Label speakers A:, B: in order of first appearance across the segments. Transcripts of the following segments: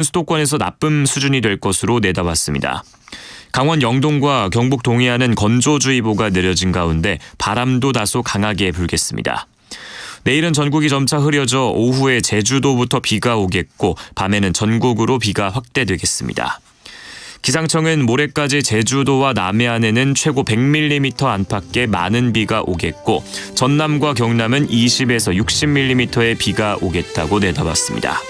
A: 수도권에서 나쁨 수준이 될 것으로 내다봤습니다. 강원 영동과 경북 동해안은 건조주의보가 내려진 가운데 바람도 다소 강하게 불겠습니다. 내일은 전국이 점차 흐려져 오후에 제주도부터 비가 오겠고 밤에는 전국으로 비가 확대되겠습니다. 기상청은 모레까지 제주도와 남해안에는 최고 100mm 안팎의 많은 비가 오겠고 전남과 경남은 20에서 60mm의 비가 오겠다고 내다봤습니다.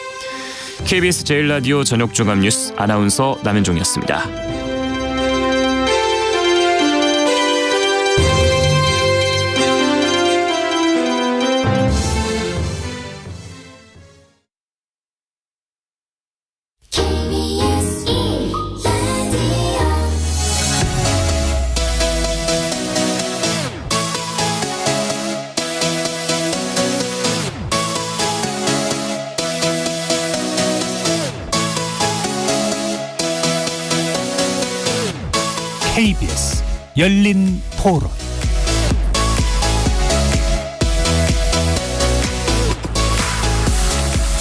A: KBS 제1라디오 저녁종합뉴스 아나운서 남현종이었습니다.
B: KBS 열린 토론.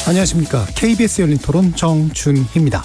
B: 안녕하십니까. KBS 열린 토론 정준희입니다.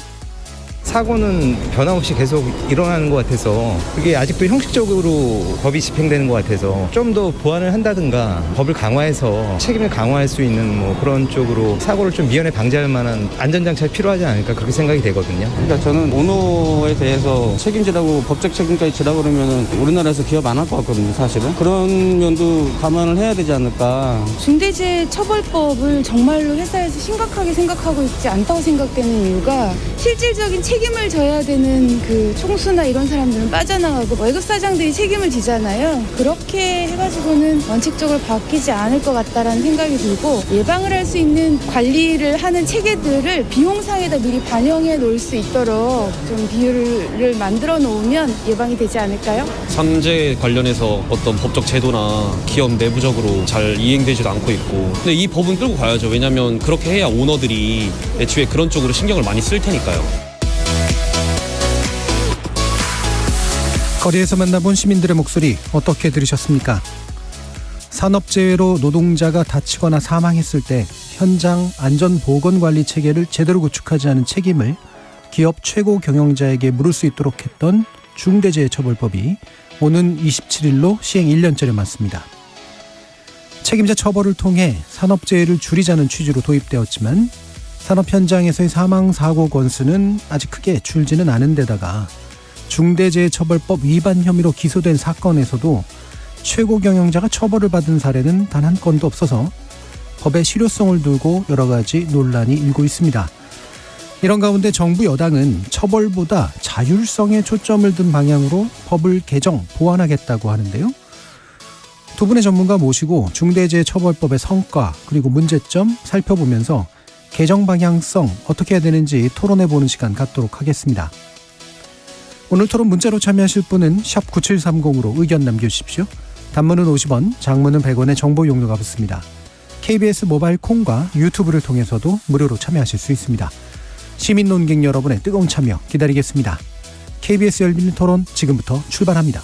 C: 사고는 변함없이 계속 일어나는 것 같아서 그게 아직도 형식적으로 법이 집행되는 것 같아서 좀 더 보완을 한다든가 법을 강화해서 책임을 강화할 수 있는 뭐 그런 쪽으로 사고를 좀 미연에 방지할 만한 안전장치가 필요하지 않을까 그렇게 생각이 되거든요.
D: 그러니까 저는 오너에 대해서 책임지라고 법적 책임까지 지라고 그러면 우리나라에서 기업 안 할 것 같거든요. 사실은 그런 면도 감안을 해야 되지 않을까.
E: 중대재해처벌법을 정말로 회사에서 심각하게 생각하고 있지 않다고 생각되는 이유가 실질적인 책임을 져야 되는 그 총수나 이런 사람들은 빠져나가고 월급 사장들이 책임을 지잖아요. 그렇게 해가지고는 원칙적으로 바뀌지 않을 것 같다라는 생각이 들고 예방을 할 수 있는 관리를 하는 체계들을 비용상에다 미리 반영해 놓을 수 있도록 좀 비율을 만들어 놓으면 예방이 되지 않을까요?
F: 산재 관련해서 어떤 법적 제도나 기업 내부적으로 잘 이행되지도 않고 있고 근데 이 법은 끌고 가야죠. 왜냐하면 그렇게 해야 오너들이 애초에 그런 쪽으로 신경을 많이 쓸 테니까요.
B: 거리에서 만나본 시민들의 목소리 어떻게 들으셨습니까? 산업재해로 노동자가 다치거나 사망했을 때 현장 안전보건관리 체계를 제대로 구축하지 않은 책임을 기업 최고 경영자에게 물을 수 있도록 했던 중대재해처벌법이 오는 27일로 시행 1년째를 맞습니다. 책임자 처벌을 통해 산업재해를 줄이자는 취지로 도입되었지만 산업 현장에서의 사망사고 건수는 아직 크게 줄지는 않은 데다가 중대재해처벌법 위반 혐의로 기소된 사건에서도 최고 경영자가 처벌을 받은 사례는 단 한 건도 없어서 법의 실효성을 두고 여러 가지 논란이 일고 있습니다. 이런 가운데 정부 여당은 처벌보다 자율성에 초점을 둔 방향으로 법을 개정, 보완하겠다고 하는데요. 두 분의 전문가 모시고 중대재해처벌법의 성과 그리고 문제점 살펴보면서 개정 방향성 어떻게 해야 되는지 토론해보는 시간 갖도록 하겠습니다. 오늘 토론 문자로 참여하실 분은 샵 9730으로 의견 남겨주십시오. 단문은 50원, 장문은 100원의 정보 용료가 붙습니다. KBS 모바일 콩과 유튜브를 통해서도 무료로 참여하실 수 있습니다. 시민 논객 여러분의 뜨거운 참여 기다리겠습니다. KBS 열린 토론 지금부터 출발합니다.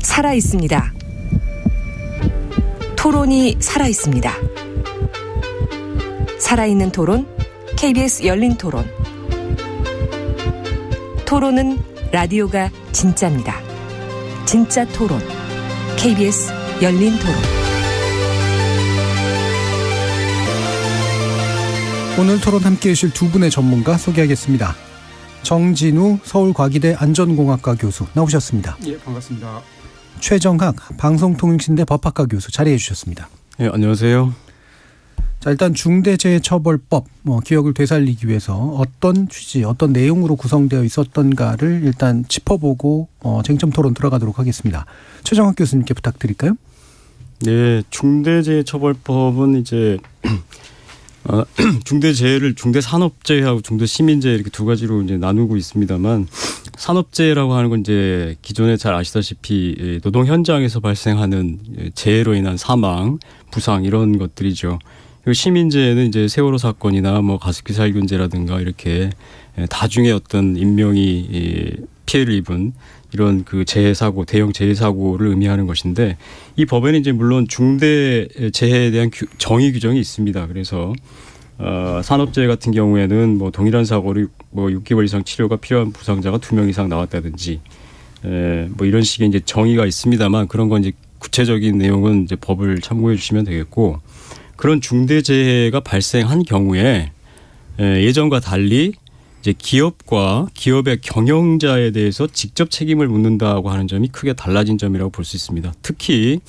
G: 살아있습니다. 토론이 살아있습니다. 살아있는 토론, KBS 열린 토론. 토론은 라디오가 진짜입니다. 진짜 토론, KBS 열린 토론.
B: 오늘 토론 함께해 주실 두 분의 전문가 소개하겠습니다. 정진우 서울과기대 안전공학과 교수 나오셨습니다.
H: 예, 반갑습니다.
B: 최정학 방송통신대 법학과 교수 자리해 주셨습니다.
H: 예, 안녕하세요.
B: 자, 일단 중대재해처벌법 기억을 되살리기 위해서 어떤 취지, 어떤 내용으로 구성되어 있었던가를 일단 짚어보고 쟁점 토론 들어가도록 하겠습니다. 최정학 교수님께 부탁드릴까요?
H: 네, 중대재해처벌법은 이제 중대재해를 중대산업재해하고 중대시민재해 이렇게 두 가지로 이제 나누고 있습니다만, 산업재해라고 하는 건 이제 기존에 잘 아시다시피 노동 현장에서 발생하는 재해로 인한 사망, 부상 이런 것들이죠. 그리고 시민재해는 이제 세월호 사건이나 뭐 가습기 살균제라든가 이렇게 다중의 어떤 인명이 피해를 입은 이런 그 재해 사고, 대형 재해 사고를 의미하는 것인데 이 법에는 이제 물론 중대 재해에 대한 정의 규정이 있습니다. 그래서 산업재해 같은 경우에는 뭐 동일한 사고를 뭐 6개월 이상 치료가 필요한 부상자가 2명 이상 나왔다든지 뭐 이런 식의 이제 정의가 있습니다만 그런 건 이제 구체적인 내용은 이제 법을 참고해 주시면 되겠고 그런 중대 재해가 발생한 경우에 예전과 달리 이제 기업과 기업의 경영자에 대해서 직접 책임을 묻는다고 하는 점이 크게 달라진 점이라고 볼 수 있습니다. 특히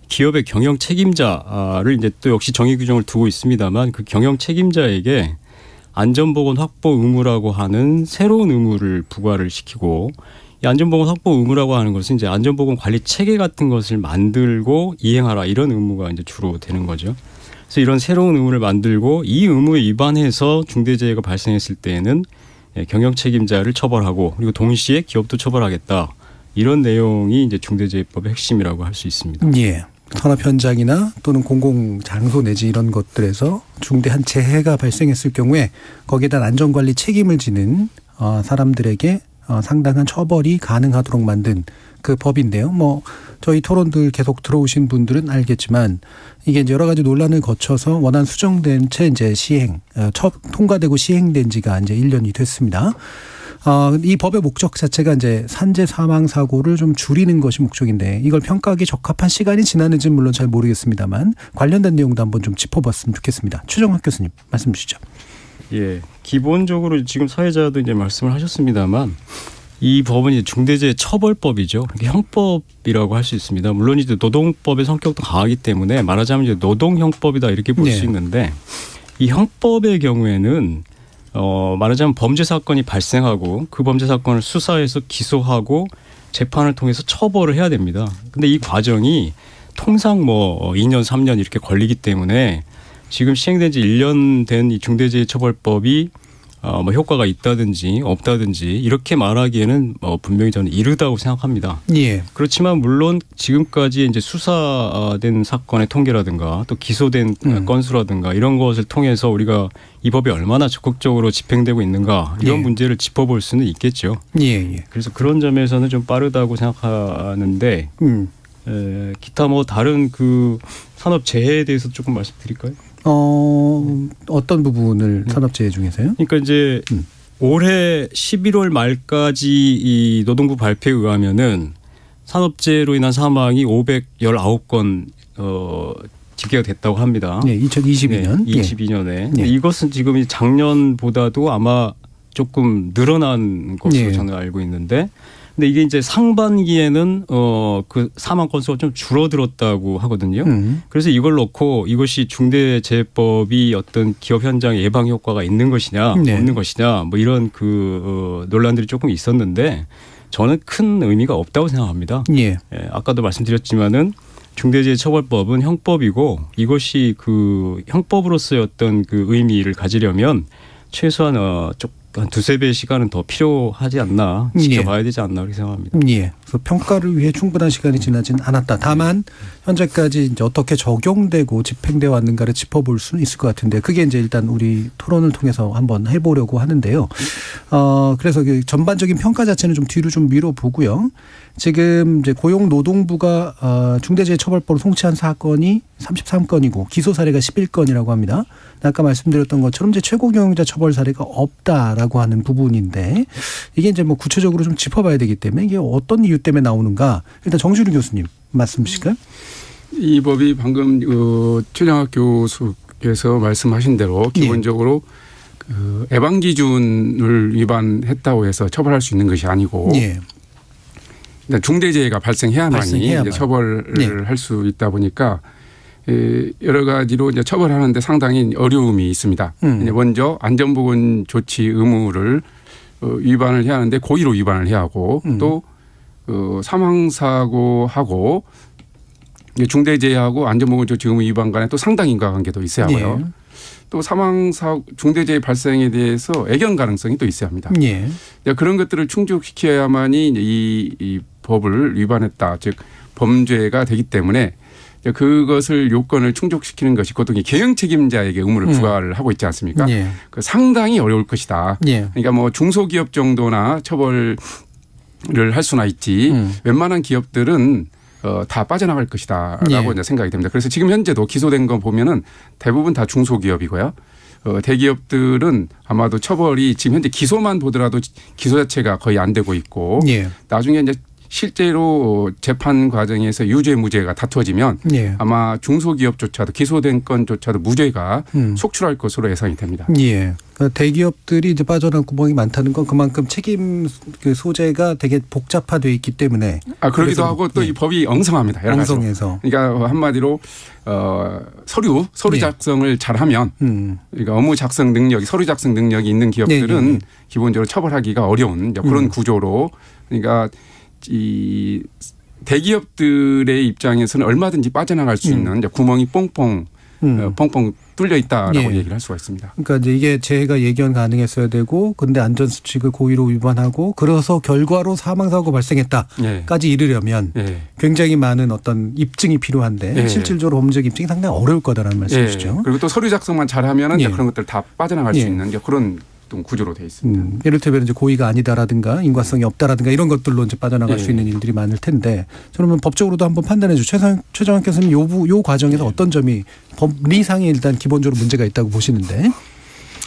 H: 기업의 경영 책임자를 이제 또 역시 정의 규정을 두고 있습니다만 그 경영 책임자에게 안전보건 확보 의무라고 하는 새로운 의무를 부과를 시키고 이 안전보건 확보 의무라고 하는 것은 이제 안전보건 관리 체계 같은 것을 만들고 이행하라 이런 의무가 이제 주로 되는 거죠. 그래서 이런 새로운 의무를 만들고 이 의무에 위반해서 중대재해가 발생했을 때에는 경영 책임자를 처벌하고 그리고 동시에 기업도 처벌하겠다. 이런 내용이 이제 중대재해법의 핵심이라고 할 수 있습니다.
B: 예. 산업 현장이나 또는 공공 장소 내지 이런 것들에서 중대한 재해가 발생했을 경우에 거기에 대한 안전관리 책임을 지는 사람들에게 상당한 처벌이 가능하도록 만든 그 법인데요. 뭐 저희 토론들 계속 들어오신 분들은 알겠지만 이게 이제 여러 가지 논란을 거쳐서 원안 수정된 채 이제 통과되고 시행된 지가 이제 1년이 됐습니다. 이 법의 목적 자체가 이제 산재 사망 사고를 좀 줄이는 것이 목적인데 이걸 평가하기 적합한 시간이 지났는지는 물론 잘 모르겠습니다만 관련된 내용도 한번 좀 짚어봤으면 좋겠습니다. 추정학 교수님 말씀 주시죠.
H: 예, 기본적으로 지금 사회자도 이제 말씀을 하셨습니다만 이 법은 이제 중대재해 처벌법이죠. 형법이라고 할 수 있습니다. 물론 이제 노동법의 성격도 강하기 때문에 말하자면 이제 노동형법이다 이렇게 볼 수 있는데 이 형법의 경우에는 말하자면 범죄 사건이 발생하고 그 범죄 사건을 수사해서 기소하고 재판을 통해서 처벌을 해야 됩니다. 근데 이 과정이 통상 뭐 2년, 3년 이렇게 걸리기 때문에 지금 시행된 지 1년 된 이 중대재해처벌법이 뭐 효과가 있다든지 없다든지 이렇게 말하기에는 분명히 저는 이르다고 생각합니다.
B: 예.
H: 그렇지만 물론 지금까지 이제 수사된 사건의 통계라든가 또 기소된 건수라든가 이런 것을 통해서 우리가 이 법이 얼마나 적극적으로 집행되고 있는가 이런 문제를 짚어볼 수는 있겠죠.
B: 예.
H: 그래서 그런 점에서는 좀 빠르다고 생각하는데 기타 뭐 다른 그 산업 재해에 대해서 조금 말씀드릴까요?
B: 어떤 부분을 산업재해 중에서요?
H: 그러니까 이제 올해 11월 말까지 이 노동부 발표에 의하면은 산업재해로 인한 사망이 519건 집계가 됐다고 합니다.
B: 네, 2022년.
H: 네, 22년에. 이것은 지금 작년보다도 아마 조금 늘어난 것으로 저는 알고 있는데 근데 이게 이제 상반기에는 그 사망 건수가 좀 줄어들었다고 하거든요. 그래서 이걸 놓고 이것이 중대재해법이 어떤 기업 현장 예방 효과가 있는 것이냐 없는 것이냐 뭐 이런 그 논란들이 조금 있었는데 저는 큰 의미가 없다고 생각합니다. 아까도 말씀드렸지만은 중대재해처벌법은 형법이고 이것이 그 형법으로서의 어떤 그 의미를 가지려면 최소한 한 2-3배의 시간은 더 필요하지 않나 지켜봐야 되지 않나 그렇게 생각합니다.
B: 예. 그래서 평가를 위해 충분한 시간이 지나진 않았다. 다만 현재까지 이제 어떻게 적용되고 집행되어 왔는가를 짚어볼 수는 있을 것 같은데 그게 이제 일단 우리 토론을 통해서 한번 해보려고 하는데요. 그래서 그 전반적인 평가 자체는 좀 뒤로 좀 미뤄보고요. 지금 이제 고용노동부가 중대재해처벌법을 송치한 사건이 33건이고 기소 사례가 11건이라고 합니다. 아까 말씀드렸던 것처럼 이제 최고 경영자 처벌 사례가 없다라고 하는 부분인데 이게 이제 뭐 구체적으로 좀 짚어봐야 되기 때문에 이게 어떤 이유 때문에 나오는가 일단 정준우 교수님 말씀 주실까요?
I: 이 법이 방금 최장학 교수께서 말씀하신 대로 기본적으로 그 예방 기준을 위반했다고 해서 처벌할 수 있는 것이 아니고 중대재해가 발생해야만이 이제 처벌을 할 수 있다 보니까 여러 가지로 이제 처벌하는데 상당히 어려움이 있습니다. 먼저 안전보건 조치 의무를 위반을 해야 하는데 고의로 위반을 해야 하고 또 사망사고하고 중대재해하고 안전보건 조치 의무 위반 간에 또 상당 인과관계도 있어야 하고요. 또 중대재해 발생에 대해서 애견 가능성이 또 있어야 합니다. 그런 것들을 충족시켜야만이 이 법을 위반했다, 즉 범죄가 되기 때문에 그것을 요건을 충족시키는 것이 보통 경영 책임자에게 의무를 부과를 하고 있지 않습니까? 그 상당히 어려울 것이다. 그러니까 뭐 중소기업 정도나 처벌 할 수나 있지 웬만한 기업들은 다 빠져나갈 것이다라고 이제 생각이 됩니다. 그래서 지금 현재도 기소된 거 보면은 대부분 다 중소기업이고요. 대기업들은 아마도 처벌이 지금 현재 기소만 보더라도 기소 자체가 거의 안 되고 있고 나중에 이제 실제로 재판 과정에서 유죄 무죄가 다투어지면 아마 중소기업조차도 기소된 건조차도 무죄가 속출할 것으로 예상이 됩니다.
B: 그러니까 대기업들이 이제 빠져나갈 구멍이 많다는 건 그만큼 책임 그 소재가 되게 복잡화되어 있기 때문에.
I: 그러기도 하고 또 이 법이 엉성합니다. 여러 가지로.
B: 엉성해서.
I: 그러니까 한마디로 서류 작성을 잘하면 그러니까 업무 작성 능력이 서류 작성 능력이 있는 기업들은 기본적으로 처벌하기가 어려운 그런 구조로 그러니까 이 대기업들의 입장에서는 얼마든지 빠져나갈 수 있는 구멍이 뻥뻥 뚫려 있다라고 얘기를 할 수가 있습니다.
B: 그러니까 이제 이게 재해가 예견 가능했어야 되고 근데 안전수칙을 고의로 위반하고 그래서 결과로 사망사고 발생했다까지 이르려면 굉장히 많은 어떤 입증이 필요한데 실질적으로 범죄적 입증이 상당히 어려울 거다라는 말씀이시죠.
I: 그리고 또 서류 작성만 잘하면 그런 것들 다 빠져나갈 수 있는 그런 구조로 되어 있습니다.
B: 이를테면 이제 고의가 아니다라든가 인과성이 없다라든가 이런 것들로 이제 빠져나갈 수 있는 일들이 많을 텐데 그러면 법적으로도 한번 판단해 주죠. 최정학께서는 요 과정에서 어떤 점이 법리상에 일단 기본적으로 문제가 있다고 보시는데.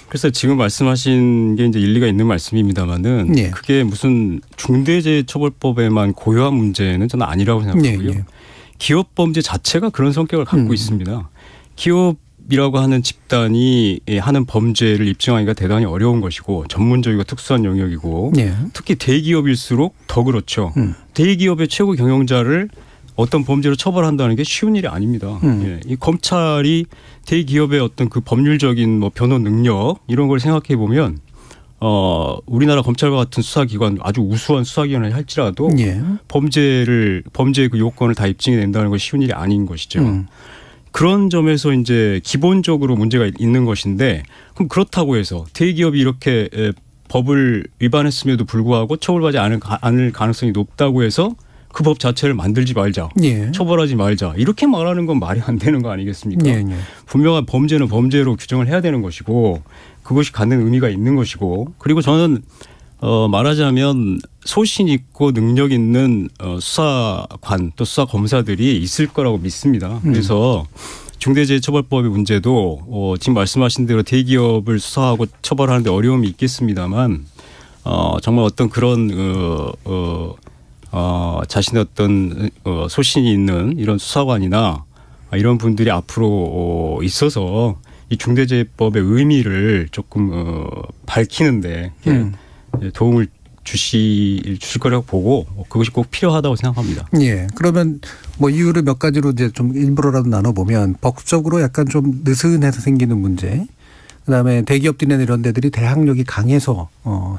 H: 그래서 지금 말씀하신 게 이제 일리가 있는 말씀입니다만은 그게 무슨 중대재해처벌법에만 고유한 문제는 저는 아니라고 생각하고요. 기업 범죄 자체가 그런 성격을 갖고 있습니다. 기업이라고 하는 집단이 하는 범죄를 입증하기가 대단히 어려운 것이고 전문적이고 특수한 영역이고 특히 대기업일수록 더 그렇죠. 대기업의 최고 경영자를 어떤 범죄로 처벌한다는 게 쉬운 일이 아닙니다. 이 검찰이 대기업의 어떤 그 법률적인 뭐 변호 능력 이런 걸 생각해 보면 우리나라 검찰과 같은 수사기관 아주 우수한 수사기관을 할지라도 범죄의 그 요건을 다 입증해낸다는 건 쉬운 일이 아닌 것이죠. 그런 점에서 이제 기본적으로 문제가 있는 것인데 그럼 그렇다고 해서 대기업이 이렇게 법을 위반했음에도 불구하고 처벌받지 않을 가능성이 높다고 해서 그 법 자체를 만들지 말자. 처벌하지 말자. 이렇게 말하는 건 말이 안 되는 거 아니겠습니까? 분명한 범죄는 범죄로 규정을 해야 되는 것이고 그것이 갖는 의미가 있는 것이고 그리고 저는 말하자면 소신 있고 능력 있는 수사관 또 수사검사들이 있을 거라고 믿습니다. 그래서 중대재해처벌법의 문제도 지금 말씀하신 대로 대기업을 수사하고 처벌하는 데 어려움이 있겠습니다만 정말 어떤 그런 자신의 어떤 소신이 있는 이런 수사관이나 이런 분들이 앞으로 있어서 이 중대재해법의 의미를 조금 밝히는데 도움을 주실 거라고 보고 그것이 꼭 필요하다고 생각합니다.
B: 그러면 뭐 이유를 몇 가지로 이제 좀 일부러라도 나눠보면 법적으로 약간 좀 느슨해서 생기는 문제, 그다음에 대기업들이나 이런 데들이 대항력이 강해서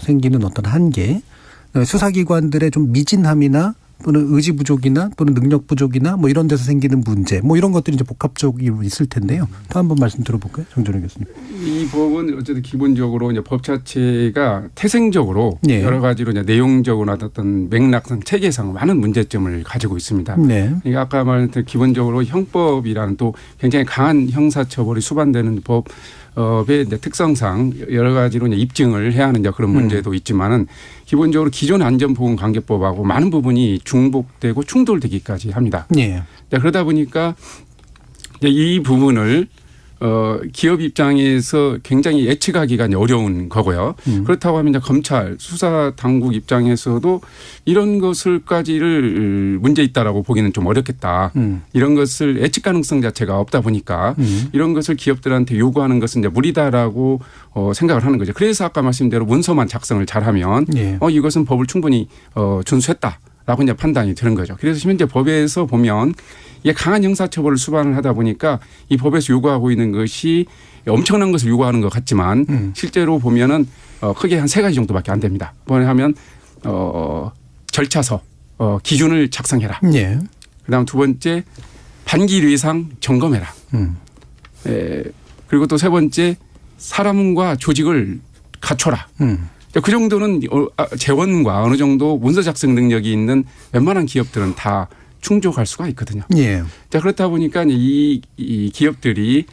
B: 생기는 어떤 한계, 그다음에 수사기관들의 좀 미진함이나 또는 의지 부족이나 또는 능력 부족이나 뭐 이런 데서 생기는 문제 뭐 이런 것들이 이제 복합적으로 있을 텐데요. 또 한번 말씀 들어볼까요? 정준호 교수님.
I: 이 법은 어쨌든 기본적으로 이제 법 자체가 태생적으로 여러 가지로 이제 내용적으로나 어떤 맥락상 체계상 많은 문제점을 가지고 있습니다. 그러니까 아까 말했던 기본적으로 형법이라는 또 굉장히 강한 형사처벌이 수반되는 법의 특성상 여러 가지로 이제 입증을 해야 하는 그런 문제도 있지만은 기본적으로 기존 안전보건관계법하고 많은 부분이 중복되고 충돌되기까지 합니다. 그러다 보니까 이 부분을 기업 입장에서 굉장히 예측하기가 어려운 거고요. 그렇다고 하면 이제 검찰 수사 당국 입장에서도 이런 것을까지를 문제 있다라고 보기는 좀 어렵겠다. 이런 것을 예측 가능성 자체가 없다 보니까 이런 것을 기업들한테 요구하는 것은 이제 무리다라고 생각을 하는 거죠. 그래서 아까 말씀대로 문서만 작성을 잘하면 이것은 법을 충분히 준수했다라고 이제 판단이 되는 거죠. 그래서 현재 법에서 보면 이게 강한 형사처벌을 수반을 하다 보니까 이 법에서 요구하고 있는 것이 엄청난 것을 요구하는 것 같지만 실제로 보면은 크게 한 3가지 정도밖에 안 됩니다. 뭐냐면 절차서 기준을 작성해라. 그다음 2번째 반기류상 점검해라. 그리고 또 3번째 사람과 조직을 갖춰라. 그 정도는 재원과 어느 정도 문서 작성 능력이 있는 웬만한 기업들은 다 충족할 수가 있거든요. 자, 그렇다 보니까 이 기업들이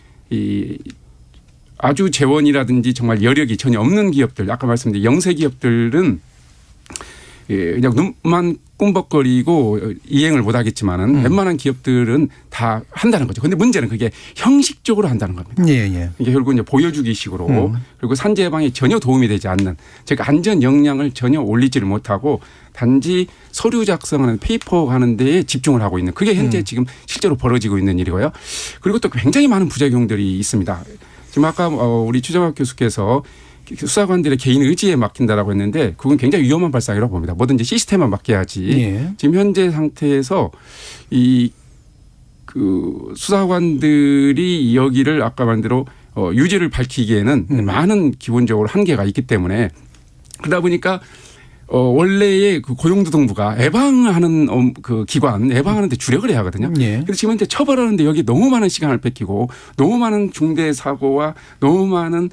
I: 아주 재원이라든지 정말 여력이 전혀 없는 기업들, 아까 말씀드린 영세 기업들은 그냥 눈만 꿈벅거리고 이행을 못 하겠지만은 웬만한 기업들은 다 한다는 거죠. 그런데 문제는 그게 형식적으로 한다는 겁니다.
B: 예.
I: 이게 결국 이제 보여주기식으로 그리고 산재 예방에 전혀 도움이 되지 않는 즉 안전 역량을 전혀 올리지를 못하고 단지 서류 작성하는 페이퍼 하는 데에 집중을 하고 있는 그게 현재 지금 실제로 벌어지고 있는 일이고요. 그리고 또 굉장히 많은 부작용들이 있습니다. 지금 아까 우리 추정학 교수께서 수사관들의 개인 의지에 맡긴다라고 했는데 그건 굉장히 위험한 발상이라고 봅니다. 뭐든지 시스템에 맡겨야지.
B: 예.
I: 지금 현재 상태에서 그 수사관들이 여기를 아까 말대로 유죄를 밝히기에는 많은 기본적으로 한계가 있기 때문에 그러다 보니까 원래의 그 고용노동부가 예방하는 그 기관 예방하는데 주력을 해야 하거든요. 그런데 지금 현재 처벌하는데 여기 너무 많은 시간을 뺏기고 너무 많은 중대 사고와 너무 많은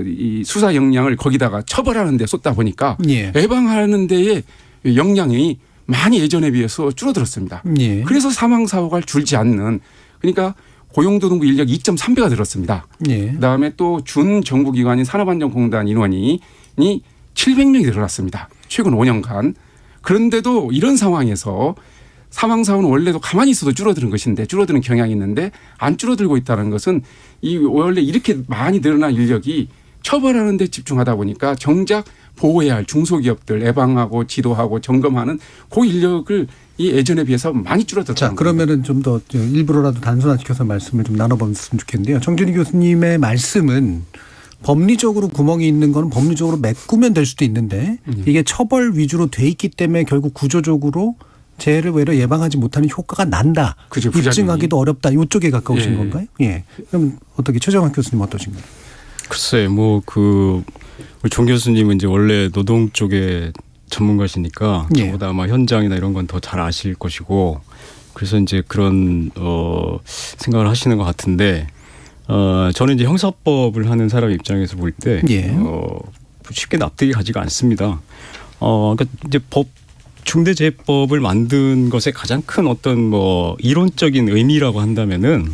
I: 이 수사 역량을 거기다가 처벌하는 데 쏟다 보니까 예방하는 데의 역량이 많이 예전에 비해서 줄어들었습니다. 그래서 사망 사고가 줄지 않는 그러니까 고용노동부 인력 2.3배가 늘었습니다. 그다음에 또 준 정부기관인 산업안전공단 인원이 700명이 늘어났습니다. 최근 5년간. 그런데도 이런 상황에서 사망사고는 원래도 가만히 있어도 줄어드는 것인데 줄어드는 경향이 있는데 안 줄어들고 있다는 것은 이 원래 이렇게 많이 늘어난 인력이 처벌하는 데 집중하다 보니까 정작 보호해야 할 중소기업들 예방하고 지도하고 점검하는 그 인력을 이 예전에 비해서 많이 줄어들었다.
B: 자, 그러면은 좀 더 일부러라도 단순화시켜서 말씀을 좀 나눠보면 좋겠는데요. 정준희 교수님의 말씀은 법리적으로 구멍이 있는 건 법리적으로 메꾸면 될 수도 있는데 이게 처벌 위주로 돼 있기 때문에 결국 구조적으로 재해를 외려 예방하지 못하는 효과가 난다.
I: 그죠,
B: 입증하기도 어렵다. 이쪽에 가까우신 건가요? 예. 그럼 어떻게 최정학 교수님 어떠신가요?
H: 글쎄, 우리 종 교수님은 이제 원래 노동 쪽에 전문가시니까 저보다 아마 현장이나 이런 건 더 잘 아실 것이고 그래서 이제 그런 생각을 하시는 것 같은데. 저는 이제 형사법을 하는 사람 입장에서 볼 때 쉽게 납득이 가지가 않습니다. 그러니까 이제 중대재해법을 만든 것의 가장 큰 어떤 이론적인 의미라고 한다면은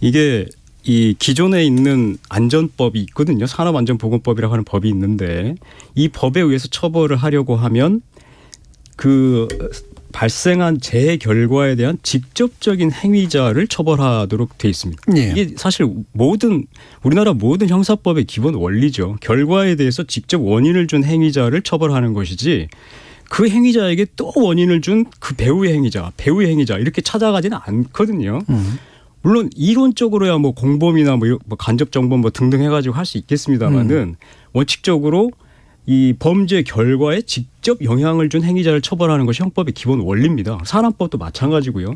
H: 이게 이 기존에 있는 안전법이 있거든요. 산업안전보건법이라고 하는 법이 있는데 이 법에 의해서 처벌을 하려고 하면 그 발생한 재해 결과에 대한 직접적인 행위자를 처벌하도록 돼 있습니다. 이게 사실 우리나라 모든 형사법의 기본 원리죠. 결과에 대해서 직접 원인을 준 행위자를 처벌하는 것이지 그 행위자에게 또 원인을 준 그 배우의 행위자 이렇게 찾아가지는 않거든요. 물론 이론적으로야 공범이나 간접정범 등등 해가지고 할 수 있겠습니다만은 원칙적으로 이 범죄 결과에 직접 영향을 준 행위자를 처벌하는 것이 형법의 기본 원리입니다. 사람법도 마찬가지고요.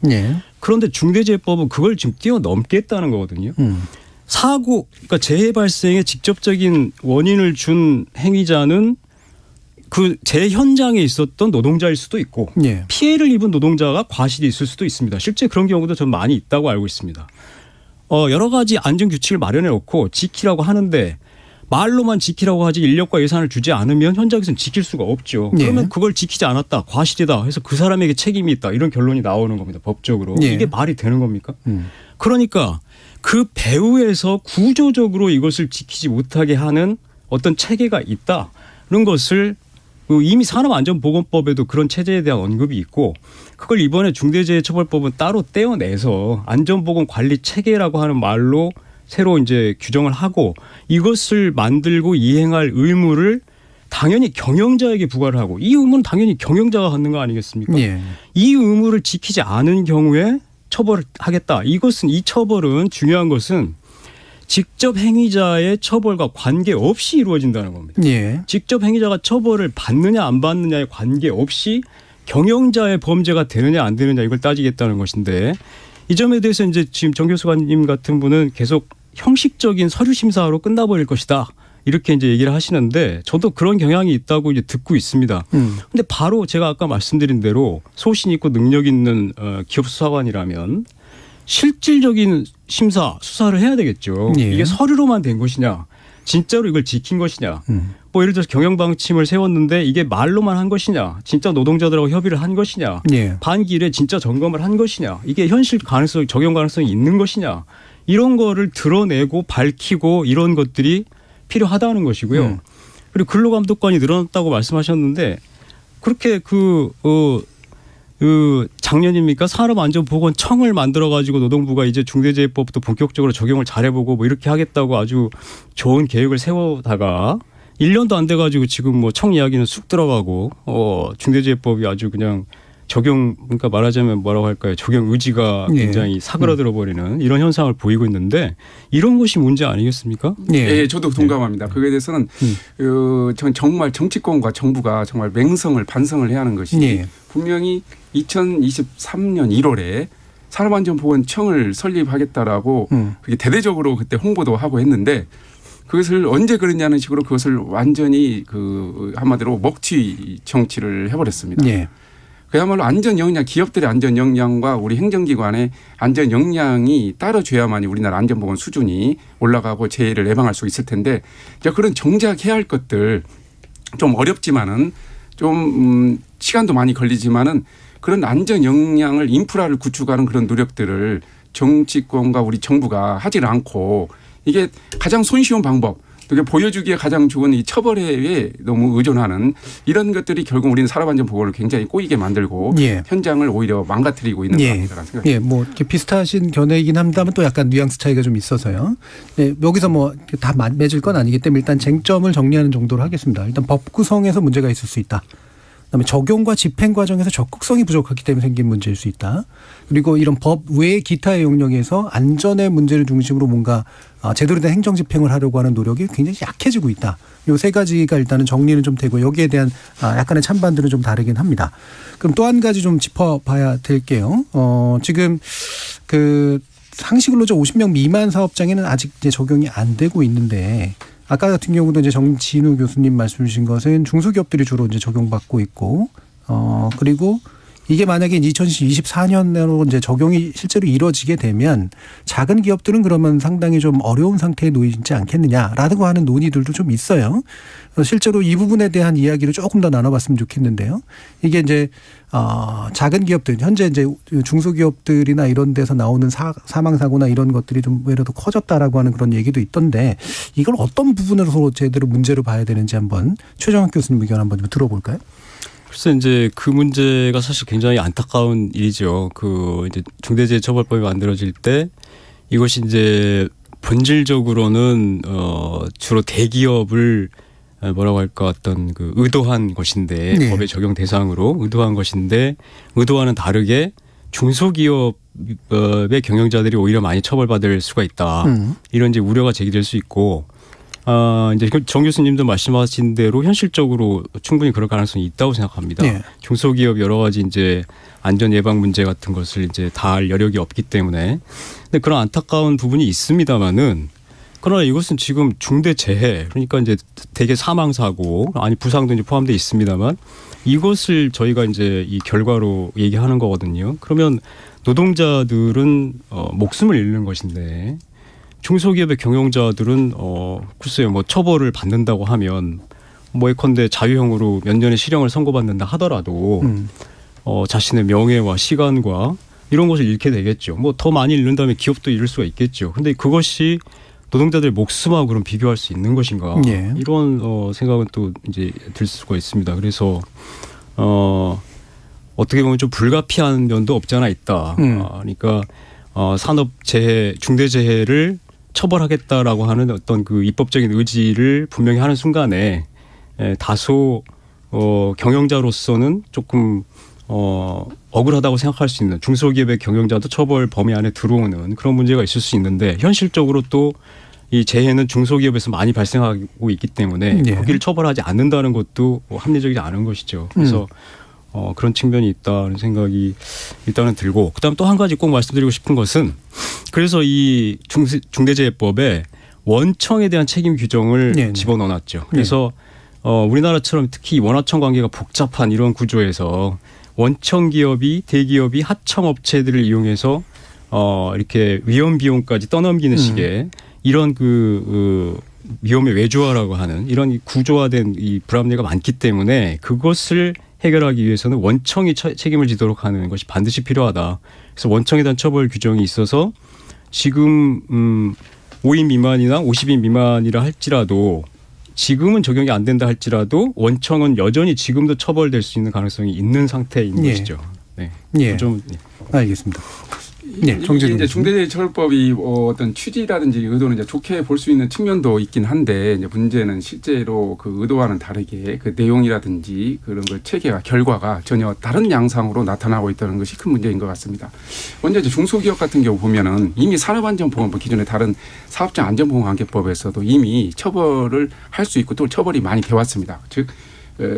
H: 그런데 중대재해법은 그걸 지금 뛰어넘겠다는 거거든요. 그러니까 재해 발생에 직접적인 원인을 준 행위자는 그 재해 현장에 있었던 노동자일 수도 있고 피해를 입은 노동자가 과실이 있을 수도 있습니다. 실제 그런 경우도 전 많이 있다고 알고 있습니다. 여러 가지 안전규칙을 마련해 놓고 지키라고 하는데 말로만 지키라고 하지 인력과 예산을 주지 않으면 현장에서는 지킬 수가 없죠. 그러면 그걸 지키지 않았다. 과실이다. 해서 그 사람에게 책임이 있다. 이런 결론이 나오는 겁니다. 법적으로. 이게 말이 되는 겁니까? 그러니까 그 배후에서 구조적으로 이것을 지키지 못하게 하는 어떤 체계가 있다. 이런 것을 이미 산업안전보건법에도 그런 체제에 대한 언급이 있고 그걸 이번에 중대재해처벌법은 따로 떼어내서 안전보건관리체계라고 하는 말로 새로 이제 규정을 하고 이것을 만들고 이행할 의무를 당연히 경영자에게 부과를 하고 이 의무는 당연히 경영자가 갖는 거 아니겠습니까? 이 의무를 지키지 않은 경우에 처벌을 하겠다. 이 처벌은 중요한 것은 직접 행위자의 처벌과 관계없이 이루어진다는 겁니다. 직접 행위자가 처벌을 받느냐 안 받느냐에 관계없이 경영자의 범죄가 되느냐 안 되느냐 이걸 따지겠다는 것인데 이 점에 대해서 이제 지금 정 교수님 같은 분은 계속 형식적인 서류 심사로 끝나버릴 것이다. 이렇게 이제 얘기를 하시는데 저도 그런 경향이 있다고 이제 듣고 있습니다. 근데 바로 제가 아까 말씀드린 대로 소신 있고 능력 있는 기업 수사관이라면 실질적인 심사 수사를 해야 되겠죠. 이게 서류로만 된 것이냐 진짜로 이걸 지킨 것이냐 예를 들어서 경영방침을 세웠는데 이게 말로만 한 것이냐 진짜 노동자들하고 협의를 한 것이냐 반기일에 진짜 점검을 한 것이냐 이게 현실 가능성 적용 가능성이 있는 것이냐 이런 거를 드러내고 밝히고 이런 것들이 필요하다는 것이고요. 그리고 근로감독관이 늘어났다고 말씀하셨는데 그렇게 작년입니까? 산업안전보건청을 만들어가지고 노동부가 이제 중대재해법도 본격적으로 적용을 잘해보고 뭐 이렇게 하겠다고 아주 좋은 계획을 세우다가 1년도 안 돼가지고 지금 뭐 청 이야기는 쑥 들어가고 중대재해법이 아주 그냥 적용, 그러니까 말하자면 뭐라고 할까요? 적용 의지가 굉장히 사그라들어 버리는 이런 현상을 보이고 있는데 이런 것이 문제 아니겠습니까?
I: 예, 저도 동감합니다. 그거에 대해서는 정말 정치권과 정부가 정말 맹성을 반성을 해야 하는 것이 분명히 2023년 1월에 산업안전보건청을 설립하겠다라고 그게 대대적으로 그때 홍보도 하고 했는데 그것을 언제 그랬냐는 식으로 그것을 완전히 한마디로 먹튀 정치를 해버렸습니다. 그야말로 안전 역량, 기업들의 안전 역량과 우리 행정기관의 안전 역량이 따라줘야만이 우리나라 안전보건 수준이 올라가고 재해를 예방할 수 있을 텐데 그런 정작 해야 할 것들 좀 어렵지만은 좀 시간도 많이 걸리지만은 그런 안전 역량을 인프라를 구축하는 그런 노력들을 정치권과 우리 정부가 하질 않고 이게 가장 손쉬운 방법. 그게 보여주기에 가장 좋은 이 처벌에 너무 의존하는 이런 것들이 결국 우리는 산업안전보건을 굉장히 꼬이게 만들고 현장을 오히려 망가뜨리고 있는 것 같다는 생각입니다.
B: 뭐 이렇게 비슷하신 견해이긴 합니다만 또 약간 뉘앙스 차이가 좀 있어서요. 여기서 뭐 다 맺을 건 아니기 때문에 일단 쟁점을 정리하는 정도로 하겠습니다. 일단 법 구성에서 문제가 있을 수 있다. 그다음에 적용 과 집행 과정에서 적극성이 부족하기 때문에 생긴 문제일 수 있다. 그리고 이런 법 외의 기타의 영역에서 안전의 문제를 중심으로 뭔가 제대로 된 행정 집행을 하려고 하는 노력이 굉장히 약해지고 있다. 이 세 가지가 일단은 정리는 좀 되고 여기에 대한 약간의 찬반들은 좀 다르긴 합니다. 그럼 또 한 가지 좀 짚어봐야 될게요. 지금 상시근로자 50명 미만 사업장에는 아직 이제 적용이 안 되고 있는데. 아까 같은 경우도 이제 정진우 교수님 말씀 주신 것은 중소기업들이 주로 이제 적용받고 있고, 그리고 이게 만약에 2024년으로 이제 적용이 실제로 이루어지게 되면 작은 기업들은 그러면 상당히 좀 어려운 상태에 놓이지 않겠느냐라고 하는 논의들도 좀 있어요. 실제로 이 부분에 대한 이야기를 조금 더 나눠봤으면 좋겠는데요. 이게 이제 작은 기업들 현재 이제 중소기업들이나 이런 데서 나오는 사망 사고나 이런 것들이 좀 오히려 더 커졌다라고 하는 그런 얘기도 있던데 이걸 어떤 부분으로 제대로 문제로 봐야 되는지 한번 최정학 교수님 의견 한번 좀 들어볼까요?
H: 글쎄 이제 그 문제가 사실 굉장히 안타까운 일이죠. 이제 중대재해처벌법이 만들어질 때 이것이 이제 본질적으로는 주로 대기업을 뭐라고 할까 어떤 의도한 것인데 법의 적용 대상으로 의도한 것인데 의도와는 다르게 중소기업의 경영자들이 오히려 많이 처벌받을 수가 있다. 이런 이제 우려가 제기될 수 있고 이제 정 교수님도 말씀하신 대로 현실적으로 충분히 그럴 가능성이 있다고 생각합니다. 중소기업 여러 가지 이제 안전 예방 문제 같은 것을 이제 다 할 여력이 없기 때문에 근데 그런 안타까운 부분이 있습니다만은 그러나 이것은 지금 중대재해 그러니까 이제 대개 사망사고 아니 부상도 이제 포함되어 있습니다만 이것을 저희가 이제 이 결과로 얘기하는 거거든요. 그러면 노동자들은 목숨을 잃는 것인데 중소기업의 경영자들은 글쎄요 뭐 처벌을 받는다고 하면 뭐 예컨대 자유형으로 몇 년의 실형을 선고받는다 하더라도 자신의 명예와 시간과 이런 것을 잃게 되겠죠. 뭐 더 많이 잃는다면 기업도 잃을 수가 있겠죠. 근데 그것이 노동자들의 목숨하고 그럼 비교할 수 있는 것인가? 이런 생각은 또 이제 들 수가 있습니다. 그래서 어떻게 보면 좀 불가피한 면도 없지 않아 있다. 그러니까 산업재해, 중대재해를 처벌하겠다라고 하는 어떤 입법적인 의지를 분명히 하는 순간에 다소 경영자로서는 조금 억울하다고 생각할 수 있는 중소기업의 경영자도 처벌 범위 안에 들어오는 그런 문제가 있을 수 있는데 현실적으로 또 이 재해는 중소기업에서 많이 발생하고 있기 때문에 거기를 처벌하지 않는다는 것도 합리적이지 않은 것이죠. 그래서 그런 측면이 있다는 생각이 일단은 들고 그다음 또 한 가지 꼭 말씀드리고 싶은 것은 그래서 이 중대재해법에 원청에 대한 책임 규정을 집어넣어놨죠. 그래서 우리나라처럼 특히 원하청 관계가 복잡한 이런 구조에서 원청 기업이 대기업이 하청 업체들을 이용해서 이렇게 위험 비용까지 떠넘기는 식의 이런 위험의 외주화라고 하는 이런 구조화된 이 불합리가 많기 때문에 그것을 해결하기 위해서는 원청이 책임을 지도록 하는 것이 반드시 필요하다. 그래서 원청에 대한 처벌 규정이 있어서 지금 5인 미만이나 50인 미만이라 할지라도 지금은 적용이 안 된다 할지라도 원청은 여전히 지금도 처벌될 수 있는 가능성이 있는 상태인
B: 예.
H: 것이죠. 네.
B: 예.
H: 좀
B: 알겠습니다. 네,
I: 이게 이제 중대재해처벌법이 어떤 취지라든지 의도는 이제 좋게 볼 수 있는 측면도 있긴 한데 이제 문제는 실제로 그 의도와는 다르게 그 내용이라든지 그런 걸 체계와 결과가 전혀 다른 양상으로 나타나고 있다는 것이 큰 문제인 것 같습니다. 먼저 이제 중소기업 같은 경우 보면은 이미 산업안전보건법 기존의 다른 사업자 안전보건관계법에서도 이미 처벌을 할 수 있고 또 처벌이 많이 돼 왔습니다. 즉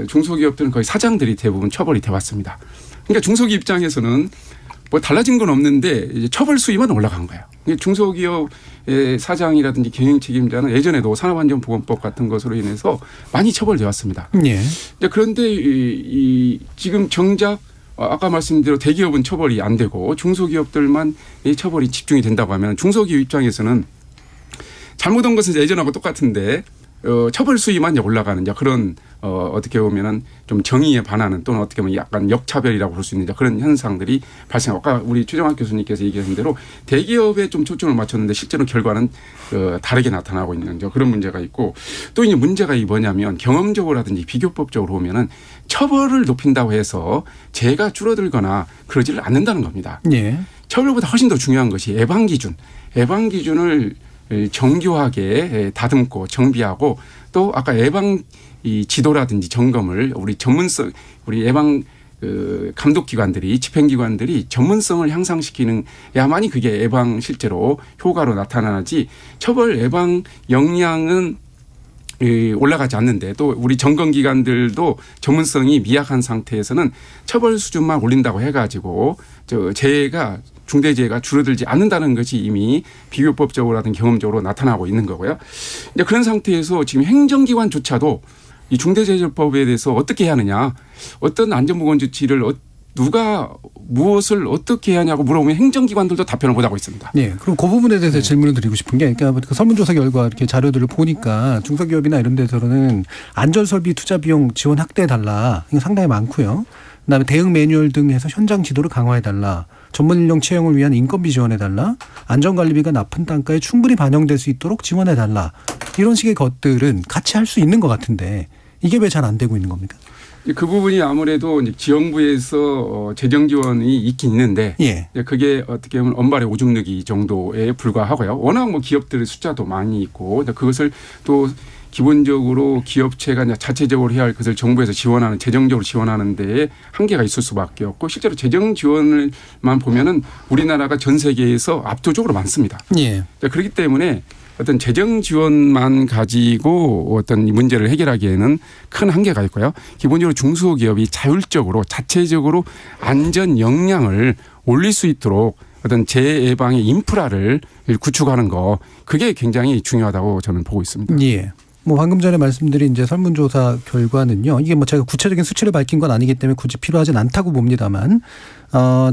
I: 중소기업들은 거의 사장들이 대부분 처벌이 돼 왔습니다. 그러니까 중소기업 입장에서는 뭐 달라진 건 없는데 이제 처벌 수위만 올라간 거예요. 중소기업의 사장이라든지 경영 책임자는 예전에도 산업안전보건법 같은 것으로 인해서 많이 처벌되어 왔습니다.
B: 예.
I: 그런데 지금 정작 아까 말씀드린 대로 대기업은 처벌이 안 되고 중소기업들만 이 처벌이 집중이 된다고 하면 중소기업 입장에서는 잘못한 것은 예전하고 똑같은데 처벌 수위만 올라가는 그런 어떻게 보면은 좀 정의에 반하는 또는 어떻게 보면 약간 역차별이라고 볼 수 있는 그런 현상들이 발생. 아까 우리 최정학 교수님께서 얘기하신 대로 대기업에 좀 초점을 맞췄는데 실제로 결과는 다르게 나타나고 있는 그런 문제가 있고 또 이제 문제가 뭐냐면 경험적으로라든지 비교법적으로 보면은 처벌을 높인다고 해서 재해가 줄어들거나 그러지를 않는다는 겁니다.
B: 예.
I: 처벌보다 훨씬 더 중요한 것이 예방 기준을 정교하게 다듬고 정비하고 또 아까 예방 이 지도라든지 점검을 우리 예방 감독기관들이 집행기관들이 전문성을 향상시키는 야만이 그게 예방 실제로 효과로 나타나지 처벌 예방 역량은 올라가지 않는데 또 우리 점검기관들도 전문성이 미약한 상태에서는 처벌 수준만 올린다고 해가지고 중대재해가 줄어들지 않는다는 것이 이미 비교법적으로라든 경험적으로 나타나고 있는 거고요. 이제 그런 상태에서 지금 행정기관조차도 이 중대재해처벌법에 대해서 어떻게 해야 하느냐, 어떤 안전보건 조치를 누가 무엇을 어떻게 해야 하냐고 물어보면 행정기관들도 답변을 못하고 있습니다.
B: 네, 그럼 그 부분에 대해서 질문을 드리고 싶은 게, 그러니까 그 설문조사 결과 이렇게 자료들을 보니까 중소기업이나 이런 데서는 안전설비 투자 비용 지원 확대해달라, 이거 상당히 많고요. 그다음에 대응 매뉴얼 등 해서 현장 지도를 강화해달라, 전문 인력 채용을 위한 인건비 지원해달라, 안전관리비가 납품 단가에 충분히 반영될 수 있도록 지원해달라, 이런 식의 것들은 같이 할 수 있는 것 같은데 이게 왜 잘 안 되고 있는 겁니까?
I: 그 부분이 아무래도 이제 지원부에서 재정 지원이 있긴 있는데
B: 예.
I: 그게 어떻게 보면 엄발의 오줌 누기 정도에 불과하고요. 워낙 뭐 기업들의 숫자도 많이 있고 그것을 또 기본적으로 기업체가 자체적으로 해야 할 것을 정부에서 지원하는 재정적으로 지원하는 데에 한계가 있을 수밖에 없고 실제로 재정 지원을만 보면은 우리나라가 전 세계에서 압도적으로 많습니다.
B: 예.
I: 그렇기 때문에 어떤 재정 지원만 가지고 어떤 문제를 해결하기에는 큰 한계가 있고요. 기본적으로 중소기업이 자율적으로 자체적으로 안전 역량을 올릴 수 있도록 어떤 재해 예방의 인프라를 구축하는 거 그게 굉장히 중요하다고 저는 보고 있습니다.
B: 예. 뭐 방금 전에 말씀드린 이제 설문조사 결과는요. 이게 뭐 제가 구체적인 수치를 밝힌 건 아니기 때문에 굳이 필요하진 않다고 봅니다만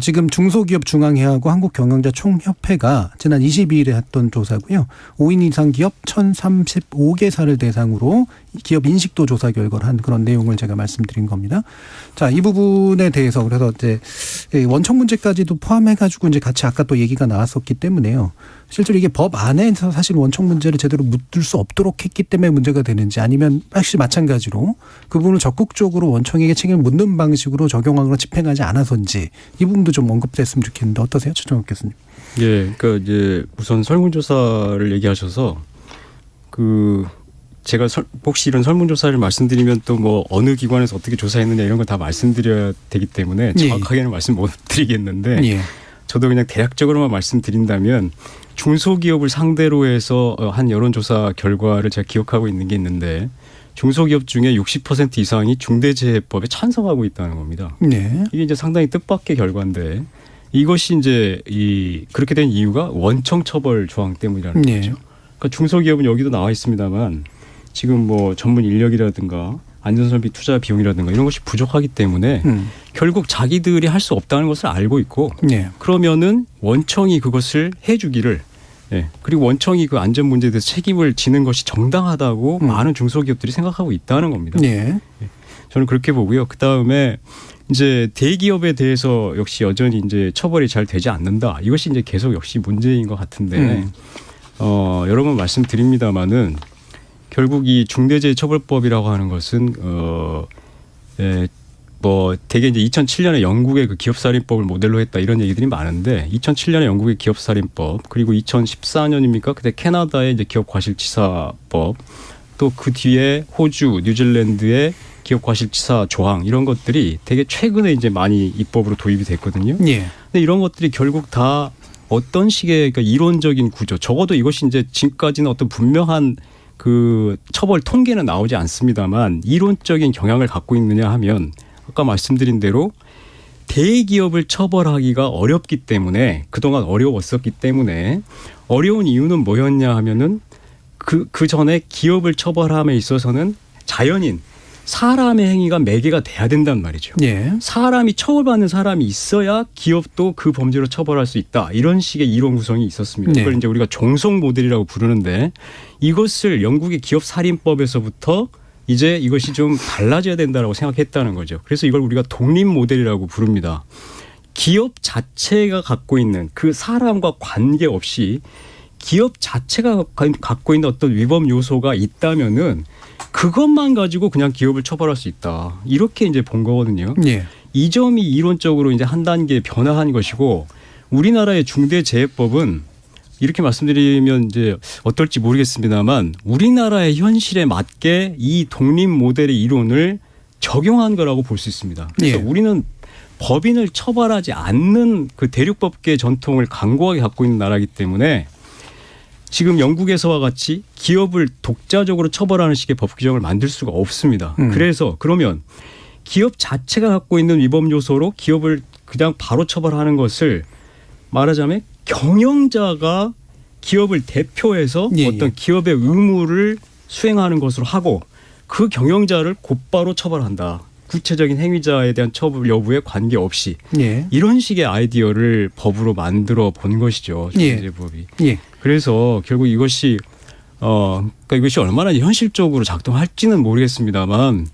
B: 지금 중소기업 중앙회하고 한국경영자총협회가 지난 22일에 했던 조사고요. 5인 이상 기업 1,035개사를 대상으로 기업 인식도 조사 결과를 한 그런 내용을 제가 말씀드린 겁니다. 자, 이 부분에 대해서 그래서 이제 원청 문제까지도 포함해가지고 이제 같이 아까 또 얘기가 나왔었기 때문에요. 실제로 이게 법 안에서 사실 원청 문제를 제대로 묻을 수 없도록 했기 때문에 문제가 되는지 아니면 역시 마찬가지로 그 부분을 적극적으로 원청에게 책임을 묻는 방식으로 적용하거나 집행하지 않아서인지 이 부분도 좀 언급됐으면 좋겠는데 어떠세요? 최정학 교수님.
H: 예, 그러니까 이제 우선 설문조사를 얘기하셔서 제가 혹시 이런 설문조사를 말씀드리면 또 뭐 어느 기관에서 어떻게 조사했느냐 이런 걸 다 말씀드려야 되기 때문에 정확하게는 말씀 못 드리겠는데
B: 예.
H: 저도 그냥 대략적으로만 말씀드린다면 중소기업을 상대로 해서 한 여론조사 결과를 제가 기억하고 있는 게 있는데 중소기업 중에 60% 이상이 중대재해법에 찬성하고 있다는 겁니다.
B: 네.
H: 이게 이제 상당히 뜻밖의 결과인데 이것이 이제 그렇게 된 이유가 원청 처벌 조항 때문이라는
B: 네.
H: 거죠. 그러니까 중소기업은 여기도 나와 있습니다만 지금 뭐 전문 인력이라든가 안전설비 투자 비용이라든가 이런 것이 부족하기 때문에 결국 자기들이 할 수 없다는 것을 알고 있고
B: 네.
H: 그러면은 원청이 그것을 해주기를 그리고 원청이 그 안전 문제에 대해서 책임을 지는 것이 정당하다고 많은 중소기업들이 생각하고 있다는 겁니다.
B: 네.
H: 저는 그렇게 보고요. 그 다음에 이제 대기업에 대해서 역시 여전히 이제 처벌이 잘 되지 않는다. 이것이 이제 계속 역시 문제인 것 같은데 여러 번 말씀드립니다만은 결국 이 중대재해처벌법이라고 하는 것은 뭐 되게 이제 2007년에 영국의 그 기업살인법을 모델로 했다 이런 얘기들이 많은데 2007년에 영국의 기업살인법 그리고 2014년입니까? 그때 캐나다의 이제 기업과실치사법 또 그 뒤에 호주, 뉴질랜드의 기업과실치사 조항 이런 것들이 되게 최근에 이제 많이 입법으로 도입이 됐거든요.
B: 예.
H: 근데 이런 것들이 결국 다 어떤 식의 그러니까 이론적인 구조, 적어도 이것이 이제 지금까지는 어떤 분명한 그 처벌 통계는 나오지 않습니다만 이론적인 경향을 갖고 있느냐 하면 아까 말씀드린 대로 대기업을 처벌하기가 어렵기 때문에 그동안 어려웠었기 때문에 어려운 이유는 뭐였냐 하면은 그 전에 기업을 처벌함에 있어서는 자연인 사람의 행위가 매개가 돼야 된단 말이죠.
B: 예.
H: 사람이 처벌받는 사람이 있어야 기업도 그 범죄로 처벌할 수 있다. 이런 식의 이론 구성이 있었습니다.
B: 네.
H: 이걸 이제 우리가 종속 모델이라고 부르는데 이것을 영국의 기업살인법에서부터 이제 이것이 좀 달라져야 된다라고 생각했다는 거죠. 그래서 이걸 우리가 독립 모델이라고 부릅니다. 기업 자체가 갖고 있는 그 사람과 관계없이 기업 자체가 갖고 있는 어떤 위법 요소가 있다면은 그것만 가지고 그냥 기업을 처벌할 수 있다. 이렇게 이제 본 거거든요.
B: 예.
H: 이 점이 이론적으로 이제 한 단계 변화한 것이고 우리나라의 중대재해법은 이렇게 말씀드리면 이제 어떨지 모르겠습니다만 우리나라의 현실에 맞게 이 독립 모델의 이론을 적용한 거라고 볼 수 있습니다. 그래서
B: 예.
H: 우리는 법인을 처벌하지 않는 그 대륙법계 전통을 강고하게 갖고 있는 나라이기 때문에 지금 영국에서와 같이 기업을 독자적으로 처벌하는 식의 법 규정을 만들 수가 없습니다. 그래서 그러면 기업 자체가 갖고 있는 위법 요소로 기업을 그냥 바로 처벌하는 것을 말하자면 경영자가 기업을 대표해서
B: 예,
H: 어떤
B: 예.
H: 기업의 의무를 수행하는 것으로 하고 그 경영자를 곧바로 처벌한다. 구체적인 행위자에 대한 처벌 여부에 관계없이
B: 예.
H: 이런 식의 아이디어를 법으로 만들어 본 것이죠. 중대재해법이.
B: 예.
H: 그래서 결국 이것이 그러니까 이것이 얼마나 현실적으로 작동할지는 모르겠습니다만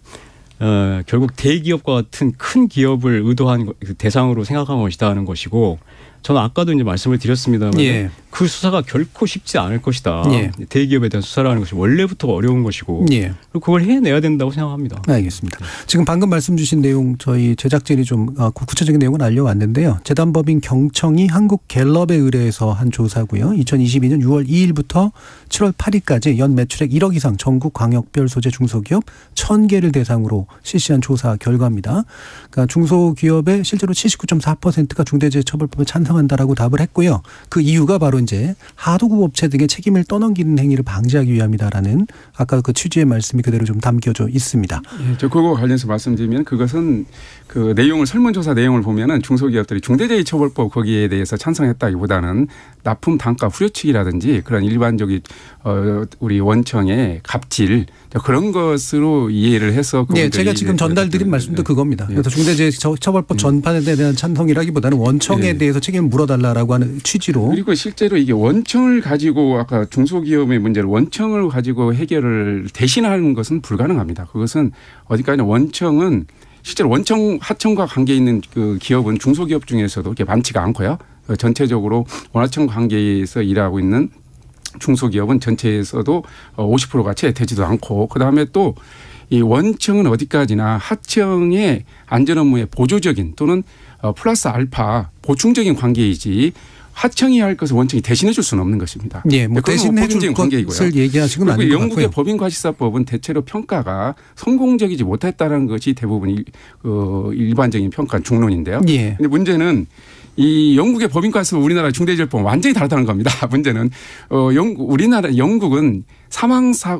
H: 결국 대기업과 같은 큰 기업을 의도한 대상으로 생각한 것이다 하는 것이고 저는 아까도 이제 말씀을 드렸습니다만
B: 예.
H: 그 수사가 결코 쉽지 않을 것이다.
B: 예.
H: 대기업에 대한 수사라는 것이 원래부터 어려운 것이고
B: 예.
H: 그리고 그걸 해내야 된다고 생각합니다.
B: 알겠습니다. 지금 방금 말씀 주신 내용 저희 제작진이 좀 구체적인 내용은 알려왔는데요. 재단법인 경청이 한국갤럽에 의뢰해서 한 조사고요. 2022년 6월 2일부터 7월 8일까지 연 매출액 1억 이상 전국 광역별 소재 중소기업 1000개를 대상으로 실시한 조사 결과입니다. 그러니까 중소기업의 실제로 79.4%가 중대재해처벌법에 찬성한다라고 답을 했고요. 그 이유가 바로 이제 하도급 업체 등의 책임을 떠넘기는 행위를 방지하기 위함이다라는 아까 그 취지의 말씀이 그대로 좀 담겨져 있습니다.
I: 예, 저 그거 관련해서 말씀드리면 그것은 그 내용을 설문조사 내용을 보면은 중소기업들이 중대재해처벌법 거기에 대해서 찬성했다기보다는 납품 단가 후려치기라든지 그런 일반적인 우리 원청의 갑질 그런 것으로 이해를 해서
B: 네, 제가 지금 전달드린 말씀도 그겁니다. 그래서 중대재해처벌법 전반에 대한 찬성이라기보다는 원청에 대해서 책임을 물어달라라고 하는 취지로.
I: 그리고 실제로 이게 원청을 가지고 아까 중소기업의 문제를 원청을 가지고 해결을 대신하는 것은 불가능합니다. 그것은 어디까지나 원청은 실제로 원청 하청과 관계 있는 그 기업은 중소기업 중에서도 이렇게 많지가 않고요. 전체적으로 원하청 관계에서 일하고 있는 중소기업은 전체에서도 50%가 채 되지도 않고 그다음에 또 이 원청은 어디까지나 하청의 안전 업무의 보조적인 또는 플러스 알파 보충적인 관계이지 하청이 할 것을 원청이 대신해 줄 수는 없는 것입니다.
B: 예, 뭐 대신해 줄 것을 얘기하시는 건 아닌 것 같고요.
I: 영국의 법인과실사법은 대체로 평가가 성공적이지 못했다는 것이 대부분 일반적인 평가 중론인데요.
B: 예.
I: 근데 문제는 이 영국의 법인과실사법 우리나라 중대재해법은 완전히 다르다는 겁니다. 문제는 영국은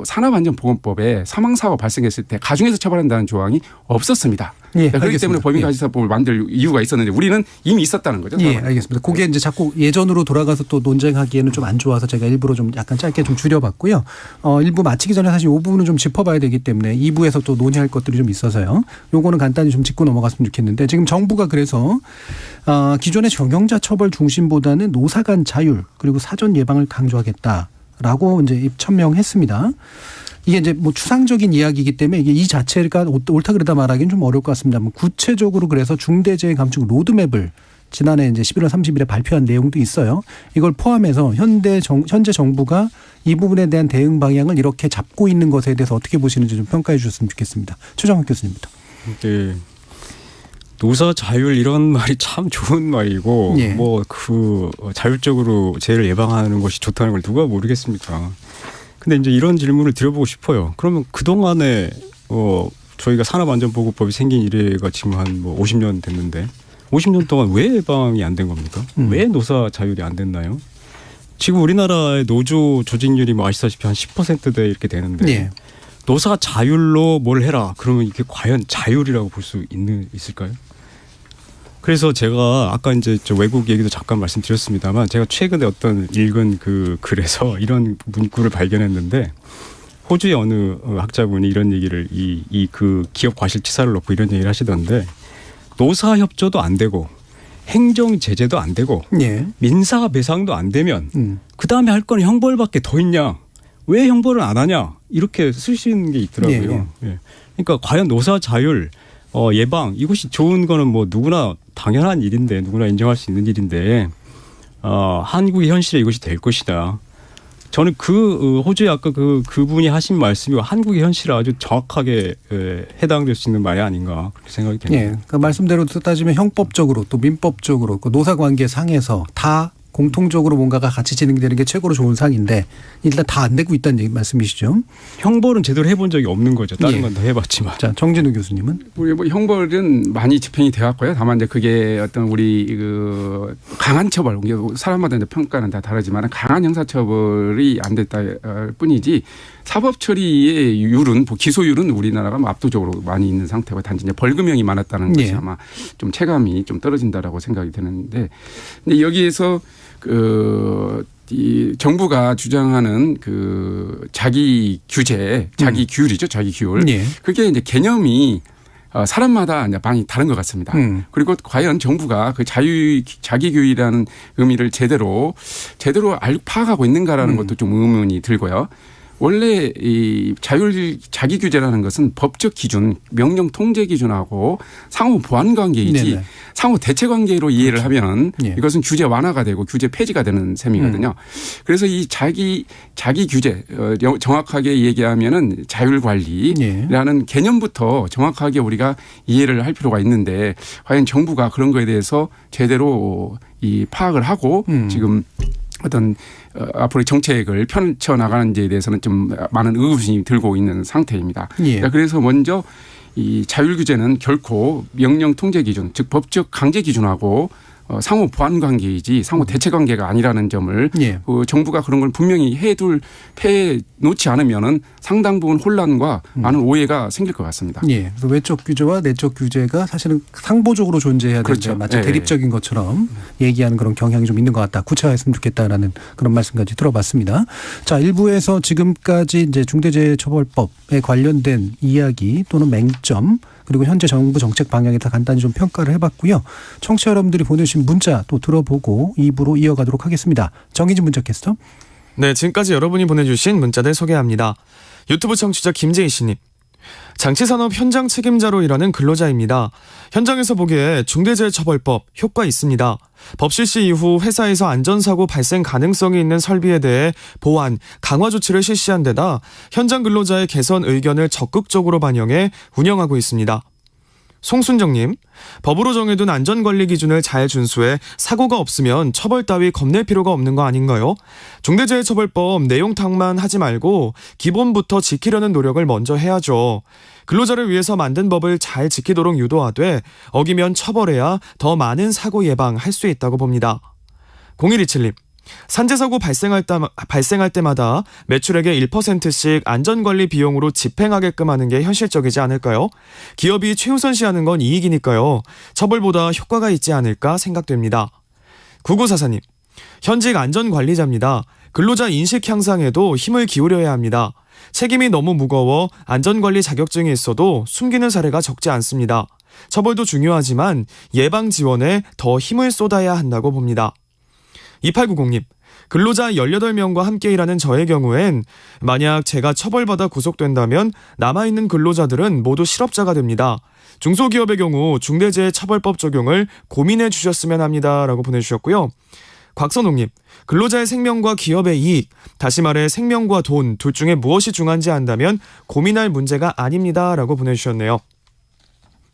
I: 산업안전보건법에 사망사고가 발생했을 때 가중해서 처벌한다는 조항이 없었습니다.
B: 예,
I: 그렇기
B: 알겠습니다.
I: 때문에 법인과실사법을 만들 이유가 있었는데 우리는 이미 있었다는 거죠.
B: 예, 알겠습니다. 그게 이제 자꾸 예전으로 돌아가서 또 논쟁하기에는 좀 안 좋아서 제가 일부러 좀 약간 짧게 좀 줄여봤고요. 1부 마치기 전에 사실 이 부분은 좀 짚어봐야 되기 때문에 2부에서 또 논의할 것들이 좀 있어서요. 요거는 간단히 좀 짚고 넘어갔으면 좋겠는데 지금 정부가 그래서 기존의 경영자 처벌 중심보다는 노사 간 자율 그리고 사전 예방을 강조하겠다라고 이제 천명했습니다. 이게 이제 뭐 추상적인 이야기이기 때문에 이게 이 자체가 옳다 그러다 말하기는 좀 어려울 것 같습니다. 구체적으로 그래서 중대재해 감축 로드맵을 지난해 이제 11월 30일에 발표한 내용도 있어요. 이걸 포함해서 현재 정부가 이 부분에 대한 대응 방향을 이렇게 잡고 있는 것에 대해서 어떻게 보시는지 좀 평가해 주셨으면 좋겠습니다. 최정학 교수님부터.
H: 네. 노사 자율 이런 말이 참 좋은 말이고
B: 예.
H: 뭐 그 자율적으로 재해를 예방하는 것이 좋다는 걸 누가 모르겠습니까? 근데 이제 이런 질문을 드려보고 싶어요. 그러면 그동안에 저희가 산업안전보건법이 생긴 이래가 지금 한 뭐 50년 됐는데 50년 동안 왜 예방이 안 된 겁니까? 왜 노사 자율이 안 됐나요? 지금 우리나라의 노조 조직률이 뭐 아시다시피 한 10%대 이렇게 되는데
B: 예.
H: 노사 자율로 뭘 해라. 그러면 이게 과연 자율이라고 볼 수 있을까요? 그래서 제가 아까 이제 저 외국 얘기도 잠깐 말씀드렸습니다만 제가 최근에 어떤 읽은 그 글에서 이런 문구를 발견했는데 호주의 어느 학자분이 이런 얘기를 그 기업 과실치사를 놓고 이런 얘기를 하시던데 노사 협조도 안 되고 행정 제재도 안 되고
B: 예.
H: 민사 배상도 안 되면 그 다음에 할 건 형벌밖에 더 있냐? 왜 형벌을 안 하냐? 이렇게 쓰시는 게 있더라고요.
B: 예.
H: 예. 그러니까 과연 노사 자율 예방 이것이 좋은 거는 뭐 누구나 당연한 일인데 누구나 인정할 수 있는 일인데 한국의 현실에 이것이 될 것이다. 저는 그 호주의 아까 그분이 하신 말씀이 한국의 현실에 아주 정확하게 해당될 수 있는 말이 아닌가 그렇게 생각이 됩니다.
B: 예. 그러니까 말씀대로 따지면 형법적으로 또 민법적으로 그 노사관계 상에서 다 공통적으로 뭔가가 같이 진행되는 게 최고로 좋은 상인데 일단 다 안 되고 있다는 말씀이시죠?
H: 형벌은 제대로 해본 적이 없는 거죠. 다른
B: 예.
H: 건 다 해봤지만.
B: 자, 정진우 교수님은?
I: 우리 뭐 형벌은 많이 집행이 되었고요. 다만 이제 그게 어떤 우리 그 강한 처벌, 사람마다 이제 평가는 다 다르지만 강한 형사처벌이 안 됐다 뿐이지 사법 처리의 율은 기소율은 우리나라가 압도적으로 많이 있는 상태고 단지 이제 벌금형이 많았다는 것이 아마 좀 체감이 좀 떨어진다라고 생각이 드는데 근데 여기에서 이 정부가 주장하는 그 자기 규제, 자기 규율이죠, 자기 규율.
B: 예.
I: 그게 이제 개념이 사람마다 이제 많이 다른 것 같습니다. 그리고 과연 정부가 그 자기 규율이라는 의미를 제대로 파악하고 있는가라는 것도 좀 의문이 들고요. 원래 이 자기 규제라는 것은 법적 기준, 명령 통제 기준하고 상호 보완 관계이지
B: 네네.
I: 상호 대체 관계로 이해를 하면
B: 예.
I: 이것은 규제 완화가 되고 규제 폐지가 되는 셈이거든요. 그래서 이 자기 규제 정확하게 얘기하면은 자율 관리라는 개념부터 정확하게 우리가 이해를 할 필요가 있는데 과연 정부가 그런 거에 대해서 제대로 이 파악을 하고 지금 어떤 앞으로 정책을 펼쳐나가는 데에 대해서는 좀 많은 의구심이 들고 있는 상태입니다.
B: 예.
I: 그래서 먼저 이 자율 규제는 결코 명령 통제 기준, 즉 법적 강제 기준하고 상호 보완 관계이지 상호 대체 관계가 아니라는 점을
B: 예.
I: 정부가 그런 걸 분명히 해 놓지 않으면은 상당 부분 혼란과 많은 오해가 생길 것 같습니다.
B: 예. 그래서 외적 규제와 내적 규제가 사실은 상보적으로 존재해야 되는데
I: 그렇죠.
B: 마치
I: 예.
B: 대립적인 것처럼 얘기하는 그런 경향이 좀 있는 것 같다. 구체화했으면 좋겠다라는 그런 말씀까지 들어봤습니다. 자, 1부에서 지금까지 이제 중대재해처벌법에 관련된 이야기 또는 맹점 그리고 현재 정부 정책 방향에 다 간단히 좀 평가를 해봤고요. 청취자 여러분들이 보내주신 문자 또 들어보고 2부로 이어가도록 하겠습니다. 정희진 문자캐스터.
J: 네, 지금까지 여러분이 보내주신 문자들 소개합니다. 유튜브 청취자 김재희 씨님. 장치산업 현장 책임자로 일하는 근로자입니다. 현장에서 보기에 중대재해처벌법 효과 있습니다. 법 실시 이후 회사에서 안전사고 발생 가능성이 있는 설비에 대해 보완, 강화 조치를 실시한 데다 현장 근로자의 개선 의견을 적극적으로 반영해 운영하고 있습니다. 송순정님, 법으로 정해둔 안전관리 기준을 잘 준수해 사고가 없으면 처벌 따위 겁낼 필요가 없는 거 아닌가요? 중대재해처벌법 내용탕만 하지 말고 기본부터 지키려는 노력을 먼저 해야죠. 근로자를 위해서 만든 법을 잘 지키도록 유도하되 어기면 처벌해야 더 많은 사고 예방할 수 있다고 봅니다. 0127님, 산재사고 발생할 때마다 매출액의 1%씩 안전관리 비용으로 집행하게끔 하는 게 현실적이지 않을까요? 기업이 최우선시하는 건 이익이니까요. 처벌보다 효과가 있지 않을까 생각됩니다. 9944님, 현직 안전관리자입니다. 근로자 인식 향상에도 힘을 기울여야 합니다. 책임이 너무 무거워 안전관리 자격증이 있어도 숨기는 사례가 적지 않습니다. 처벌도 중요하지만 예방 지원에 더 힘을 쏟아야 한다고 봅니다. 2890님, 근로자 18명과 함께 일하는 저의 경우엔 만약 제가 처벌받아 구속된다면 남아있는 근로자들은 모두 실업자가 됩니다. 중소기업의 경우 중대재해처벌법 적용을 고민해 주셨으면 합니다라고 보내주셨고요. 곽선옥님, 근로자의 생명과 기업의 이익, 다시 말해 생명과 돈 둘 중에 무엇이 중요한지 안다면 고민할 문제가 아닙니다라고 보내주셨네요.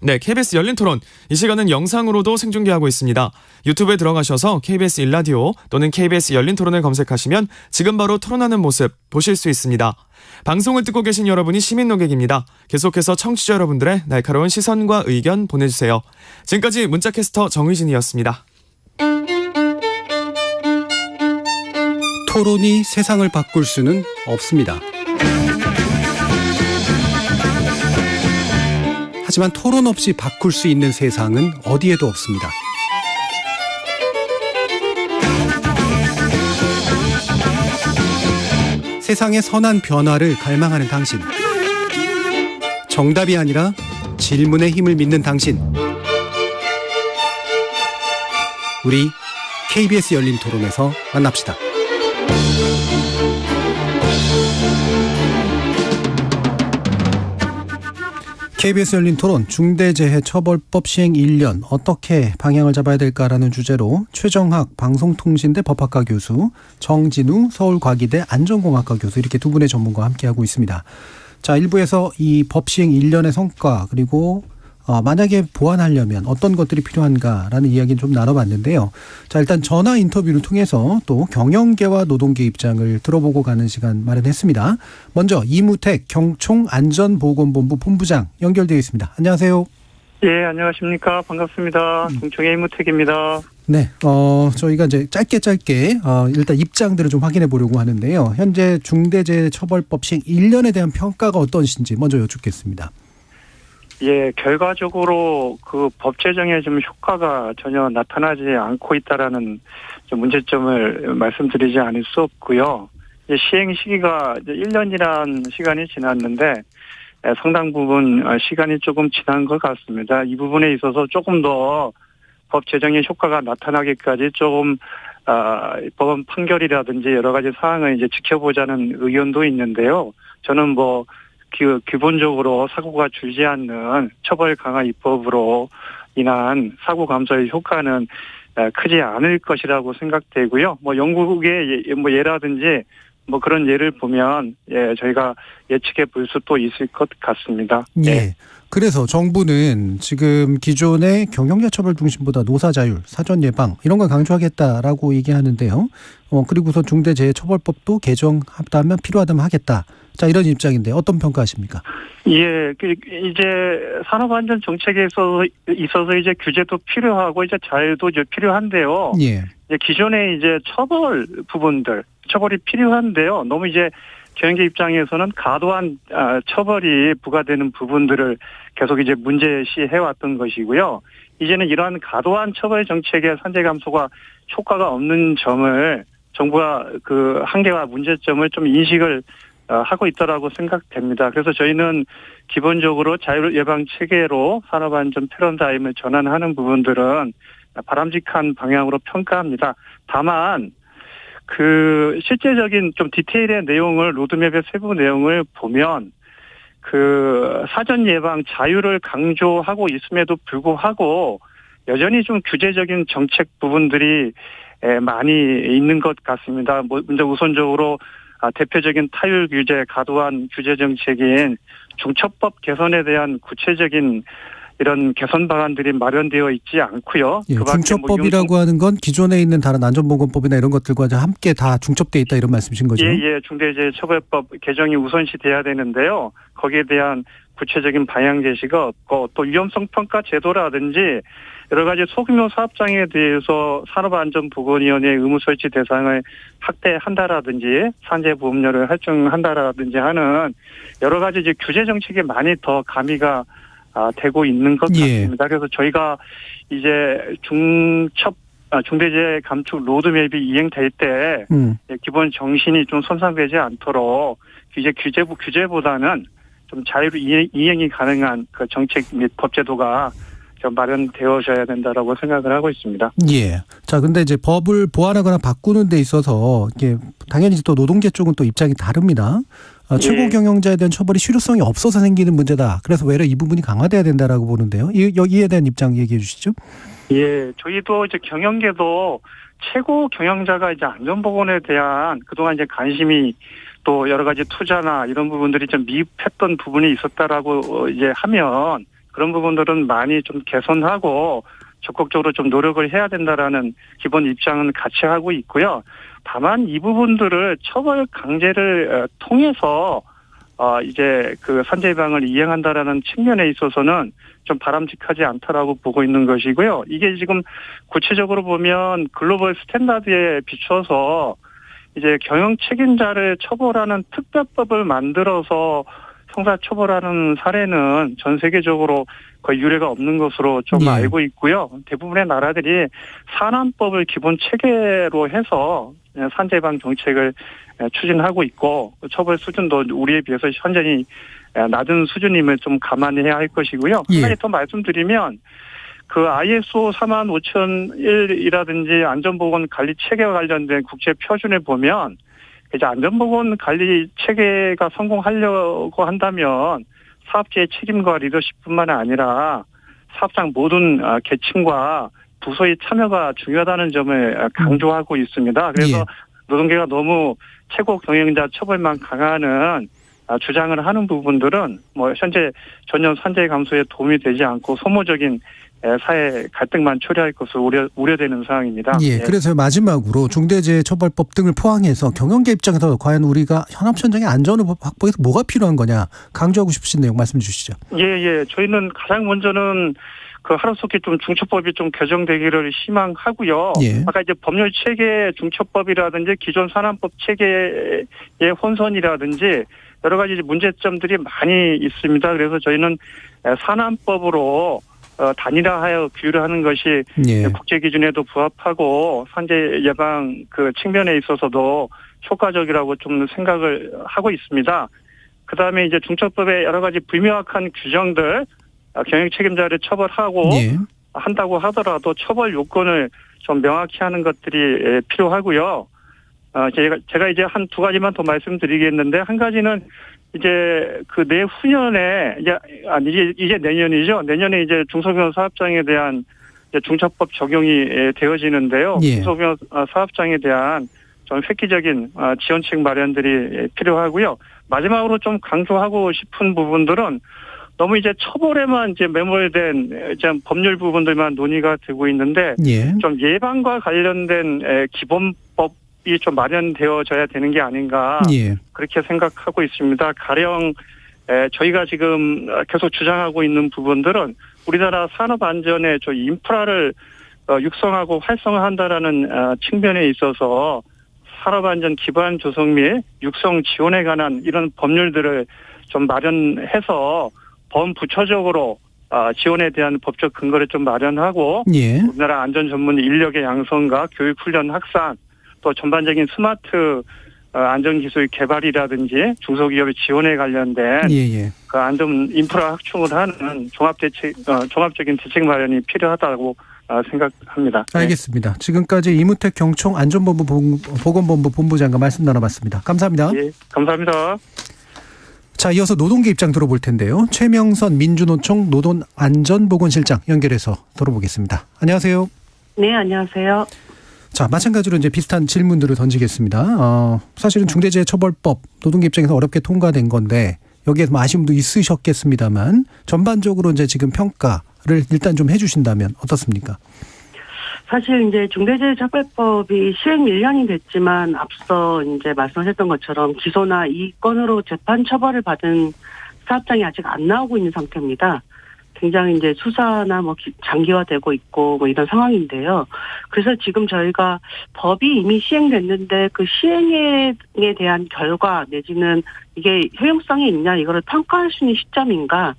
J: 네, KBS 열린 토론. 이 시간은 영상으로도 생중계하고 있습니다. 유튜브에 들어가셔서 KBS 1라디오 또는 KBS 열린 토론을 검색하시면 지금 바로 토론하는 모습 보실 수 있습니다. 방송을 듣고 계신 여러분이 시민 노객입니다. 계속해서 청취자 여러분들의 날카로운 시선과 의견 보내주세요. 지금까지 문자캐스터 정의진이었습니다.
B: 토론이 세상을 바꿀 수는 없습니다. 하지만 토론 없이 바꿀 수 있는 세상은 어디에도 없습니다. 세상의 선한 변화를 갈망하는 당신. 정답이 아니라 질문의 힘을 믿는 당신. 우리 KBS 열린 토론에서 만납시다. KBS 열린 토론 중대재해처벌법 시행 1년 어떻게 방향을 잡아야 될까라는 주제로 최정학 방송통신대 법학과 교수, 정진우 서울과기대 안전공학과 교수 이렇게 두 분의 전문가와 함께하고 있습니다. 자, 1부에서 이 법 시행 1년의 성과 그리고 만약에 보완하려면 어떤 것들이 필요한가라는 이야기를 좀 나눠봤는데요. 자, 일단 전화 인터뷰를 통해서 또 경영계와 노동계 입장을 들어보고 가는 시간 마련했습니다. 먼저 이무택 경총안전보건본부 본부장 연결되어 있습니다. 안녕하세요.
K: 예, 안녕하십니까. 반갑습니다. 경총의 이무택입니다.
B: 네, 저희가 이제 짧게 일단 입장들을 좀 확인해 보려고 하는데요. 현재 중대재해처벌법 시행 1년에 대한 평가가 어떠신지 먼저 여쭙겠습니다.
K: 예, 결과적으로 그 법 제정에 좀 효과가 전혀 나타나지 않고 있다라는 좀 문제점을 말씀드리지 않을 수 없고요. 이제 시행 시기가 이제 1년이란 시간이 지났는데 상당 부분 시간이 조금 지난 것 같습니다. 이 부분에 있어서 조금 더 법 제정의 효과가 나타나기까지 조금 법원 판결이라든지 여러 가지 사항을 이제 지켜보자는 의견도 있는데요. 저는 기본적으로 사고가 줄지 않는 처벌 강화 입법으로 인한 사고 감소의 효과는 크지 않을 것이라고 생각되고요. 영국의 예라든지 그런 예를 보면 저희가 예측해 볼 수도 있을 것 같습니다.
B: 예. 그래서 정부는 지금 기존의 경영자 처벌 중심보다 노사 자율, 사전 예방 이런 걸 강조하겠다라고 얘기하는데요. 그리고서 중대재해처벌법도 개정하다면 필요하다면 하겠다. 자, 이런 입장인데 어떤 평가하십니까?
K: 예, 이제 산업안전 정책에서 있어서 이제 규제도 필요하고 이제 자율도 이제 필요한데요.
B: 예.
K: 이제 기존의 이제 처벌이 필요한데요. 너무 이제 경영계 입장에서는 과도한 처벌이 부과되는 부분들을 계속 이제 문제시해 왔던 것이고요. 이제는 이러한 과도한 처벌 정책의 산재 감소가 효과가 없는 점을 정부가 그 한계와 문제점을 좀 인식을 하고 있다라고 생각됩니다. 그래서 저희는 기본적으로 자율 예방 체계로 산업안전 패러다임을 전환하는 부분들은 바람직한 방향으로 평가합니다. 다만 그 실제적인 좀 디테일의 내용을 로드맵의 세부 내용을 보면 그 사전 예방 자율을 강조하고 있음에도 불구하고 여전히 좀 규제적인 정책 부분들이 많이 있는 것 같습니다. 먼저 우선적으로 대표적인 타율 규제, 과도한 규제 정책인 중처법 개선에 대한 구체적인 이런 개선 방안들이 마련되어 있지 않고요.
B: 예, 중처법이라고 하는 건 기존에 있는 다른 안전보건법이나 이런 것들과 함께 다 중첩돼 있다 이런 말씀이신 거죠?
K: 예, 중대재해처벌법 개정이 우선시돼야 되는데요. 거기에 대한 구체적인 방향 제시가 없고 또 위험성 평가 제도라든지 여러 가지 소규모 사업장에 대해서 산업안전보건위원회 의무 설치 대상을 확대한다라든지 산재보험료를 할증한다라든지 하는 여러 가지 이제 규제 정책이 많이 더 가미가 되고 있는 것 같습니다. 그래서 저희가 이제 중대재해 감축 로드맵이 이행될 때 기본 정신이 좀 손상되지 않도록 이제 규제보다는 좀 자유로 이행이 가능한 그 정책 및 법제도가 좀 마련되어져야 된다라고 생각을 하고 있습니다.
B: 예. 자, 근데 이제 법을 보완하거나 바꾸는 데 있어서 이게 당연히 또 노동계 쪽은 또 입장이 다릅니다. 최고 경영자에 대한 처벌이 실효성이 없어서 생기는 문제다. 그래서 외려 이 부분이 강화돼야 된다라고 보는데요. 여기에 대한 입장 얘기해 주시죠.
K: 예, 저희도 이제 경영계도 최고 경영자가 이제 안전보건에 대한 그동안 이제 관심이 또 여러 가지 투자나 이런 부분들이 좀 미흡했던 부분이 있었다라고 이제 하면 그런 부분들은 많이 좀 개선하고 적극적으로 좀 노력을 해야 된다라는 기본 입장은 같이 하고 있고요. 다만 이 부분들을 처벌 강제를 통해서 이제 그 산재 예방을 이행한다라는 측면에 있어서는 좀 바람직하지 않다라고 보고 있는 것이고요. 이게 지금 구체적으로 보면 글로벌 스탠다드에 비춰서 이제 경영 책임자를 처벌하는 특별법을 만들어서 형사처벌하는 사례는 전 세계적으로 거의 유례가 없는 것으로 좀 알고 있고요. 대부분의 나라들이 산안법을 기본 체계로 해서 산재 예방 정책을 추진하고 있고 처벌 수준도 우리에 비해서 현저히 낮은 수준임을 좀 감안해야 할 것이고요. 한 가지 더 말씀드리면 그 ISO 45001이라든지 안전보건 관리 체계와 관련된 국제 표준에 보면 이제 안전보건 관리 체계가 성공하려고 한다면 사업자의 책임과 리더십뿐만 아니라 사업장 모든 계층과 부서의 참여가 중요하다는 점을 강조하고 있습니다. 그래서 노동계가 너무 최고 경영자 처벌만 강화하는 주장을 하는 부분들은 뭐 현재 전혀 산재 감소에 도움이 되지 않고 소모적인 사회 갈등만 초래할 것으로 우려되는 상황입니다.
B: 예, 그래서 마지막으로 중대재해처벌법 등을 포항해서 경영계 입장에서 과연 우리가 현업현장의 안전을 확보해서 뭐가 필요한 거냐 강조하고 싶으신 내용 말씀 주시죠.
K: 예. 저희는 가장 먼저는 그 하루속히 좀 중처법이 좀 개정되기를 희망하고요. 아까 이제 법률 체계 중처법이라든지 기존 산안법 체계의 혼선이라든지 여러 가지 문제점들이 많이 있습니다. 그래서 저희는 산안법으로 단일화하여 규율을 하는 것이 국제 기준에도 부합하고 산재 예방 그 측면에 있어서도 효과적이라고 좀 생각을 하고 있습니다. 그다음에 이제 중처법의 여러 가지 불명확한 규정들 경영 책임자를 처벌하고 한다고 하더라도 처벌 요건을 좀 명확히 하는 것들이 필요하고요. 제가 이제 한 두 가지만 더 말씀드리겠는데 한 가지는 이제 그 내후년에 이제 내년이죠. 내년에 이제 중소규모 사업장에 대한 이제 중처법 적용이 되어지는데요. 중소규모 사업장에 대한 좀 획기적인 지원책 마련들이 필요하고요. 마지막으로 좀 강조하고 싶은 부분들은 너무 이제 처벌에만 이제 매몰된 이제 법률 부분들만 논의가 되고 있는데 좀 예방과 관련된 기본법이 좀 마련되어져야 되는 게 아닌가 그렇게 생각하고 있습니다. 가령 저희가 지금 계속 주장하고 있는 부분들은 우리나라 산업 안전의 저 인프라를 육성하고 활성화한다라는 측면에 있어서 산업 안전 기반 조성 및 육성 지원에 관한 이런 법률들을 좀 마련해서 범부처적으로 지원에 대한 법적 근거를 좀 마련하고 우리나라 안전 전문 인력의 양성과 교육 훈련 확산 또 전반적인 스마트 안전기술 개발이라든지 중소기업의 지원에 관련된 그 안전 인프라 확충을 하는 종합적인 대책 마련이 필요하다고 생각합니다.
B: 알겠습니다. 지금까지 이무택 경총 안전본부 보건본부 본부장과 말씀 나눠봤습니다. 감사합니다.
K: 예, 감사합니다.
B: 자, 이어서 노동계 입장 들어볼 텐데요. 최명선 민주노총 노동안전보건실장 연결해서 들어보겠습니다. 안녕하세요.
L: 네, 안녕하세요.
B: 자, 마찬가지로 이제 비슷한 질문들을 던지겠습니다. 사실은 중대재해처벌법 노동계 입장에서 어렵게 통과된 건데 여기에서 아쉬움도 있으셨겠습니다만 전반적으로 이제 지금 평가를 일단 좀 해주신다면 어떻습니까?
L: 사실 이제 중대재해처벌법이 시행 1년이 됐지만 앞서 이제 말씀하셨던 것처럼 기소나 이 건으로 재판 처벌을 받은 사업장이 아직 안 나오고 있는 상태입니다. 굉장히 이제 수사나 뭐 장기화되고 있고 뭐 이런 상황인데요. 그래서 지금 저희가 법이 이미 시행됐는데 그 시행에 대한 결과 내지는 이게 효용성이 있냐 이거를 평가할 수 있는 시점인가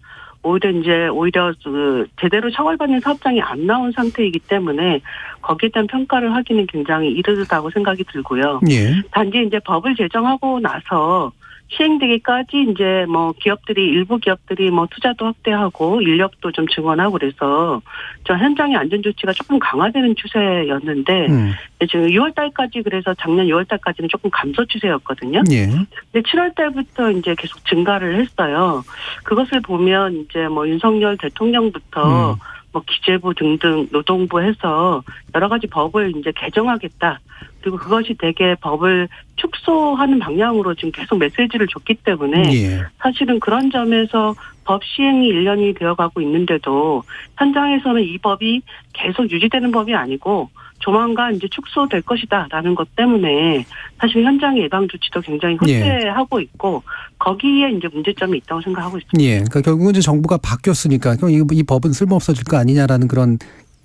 L: 오히려 그 제대로 처벌받는 사업장이 안 나온 상태이기 때문에 거기에 대한 평가를 하기는 굉장히 이르다고 생각이 들고요. 단지 이제 법을 제정하고 나서 시행되기까지 이제 뭐 일부 기업들이 뭐 투자도 확대하고 인력도 좀 증원하고 그래서 저 현장의 안전 조치가 조금 강화되는 추세였는데 지금 6월 달까지 그래서 작년 6월 달까지는 조금 감소 추세였거든요.
B: 예.
L: 근데 7월 달부터 이제 계속 증가를 했어요. 그것을 보면 이제 뭐 윤석열 대통령부터 뭐 기재부 등등 노동부 해서 여러 가지 법을 이제 개정하겠다. 그리고 그것이 되게 법을 축소하는 방향으로 지금 계속 메시지를 줬기 때문에 사실은 그런 점에서 법 시행이 1년이 되어가고 있는데도 현장에서는 이 법이 계속 유지되는 법이 아니고 조만간 이제 축소될 것이다라는 것 때문에 사실 현장의 예방 조치도 굉장히 후퇴하고 있고 거기에 이제 문제점이 있다고 생각하고 있습니다.
B: 예, 그러니까 결국은 이제 정부가 바뀌었으니까 이 법은 쓸모없어질 거 아니냐라는 그런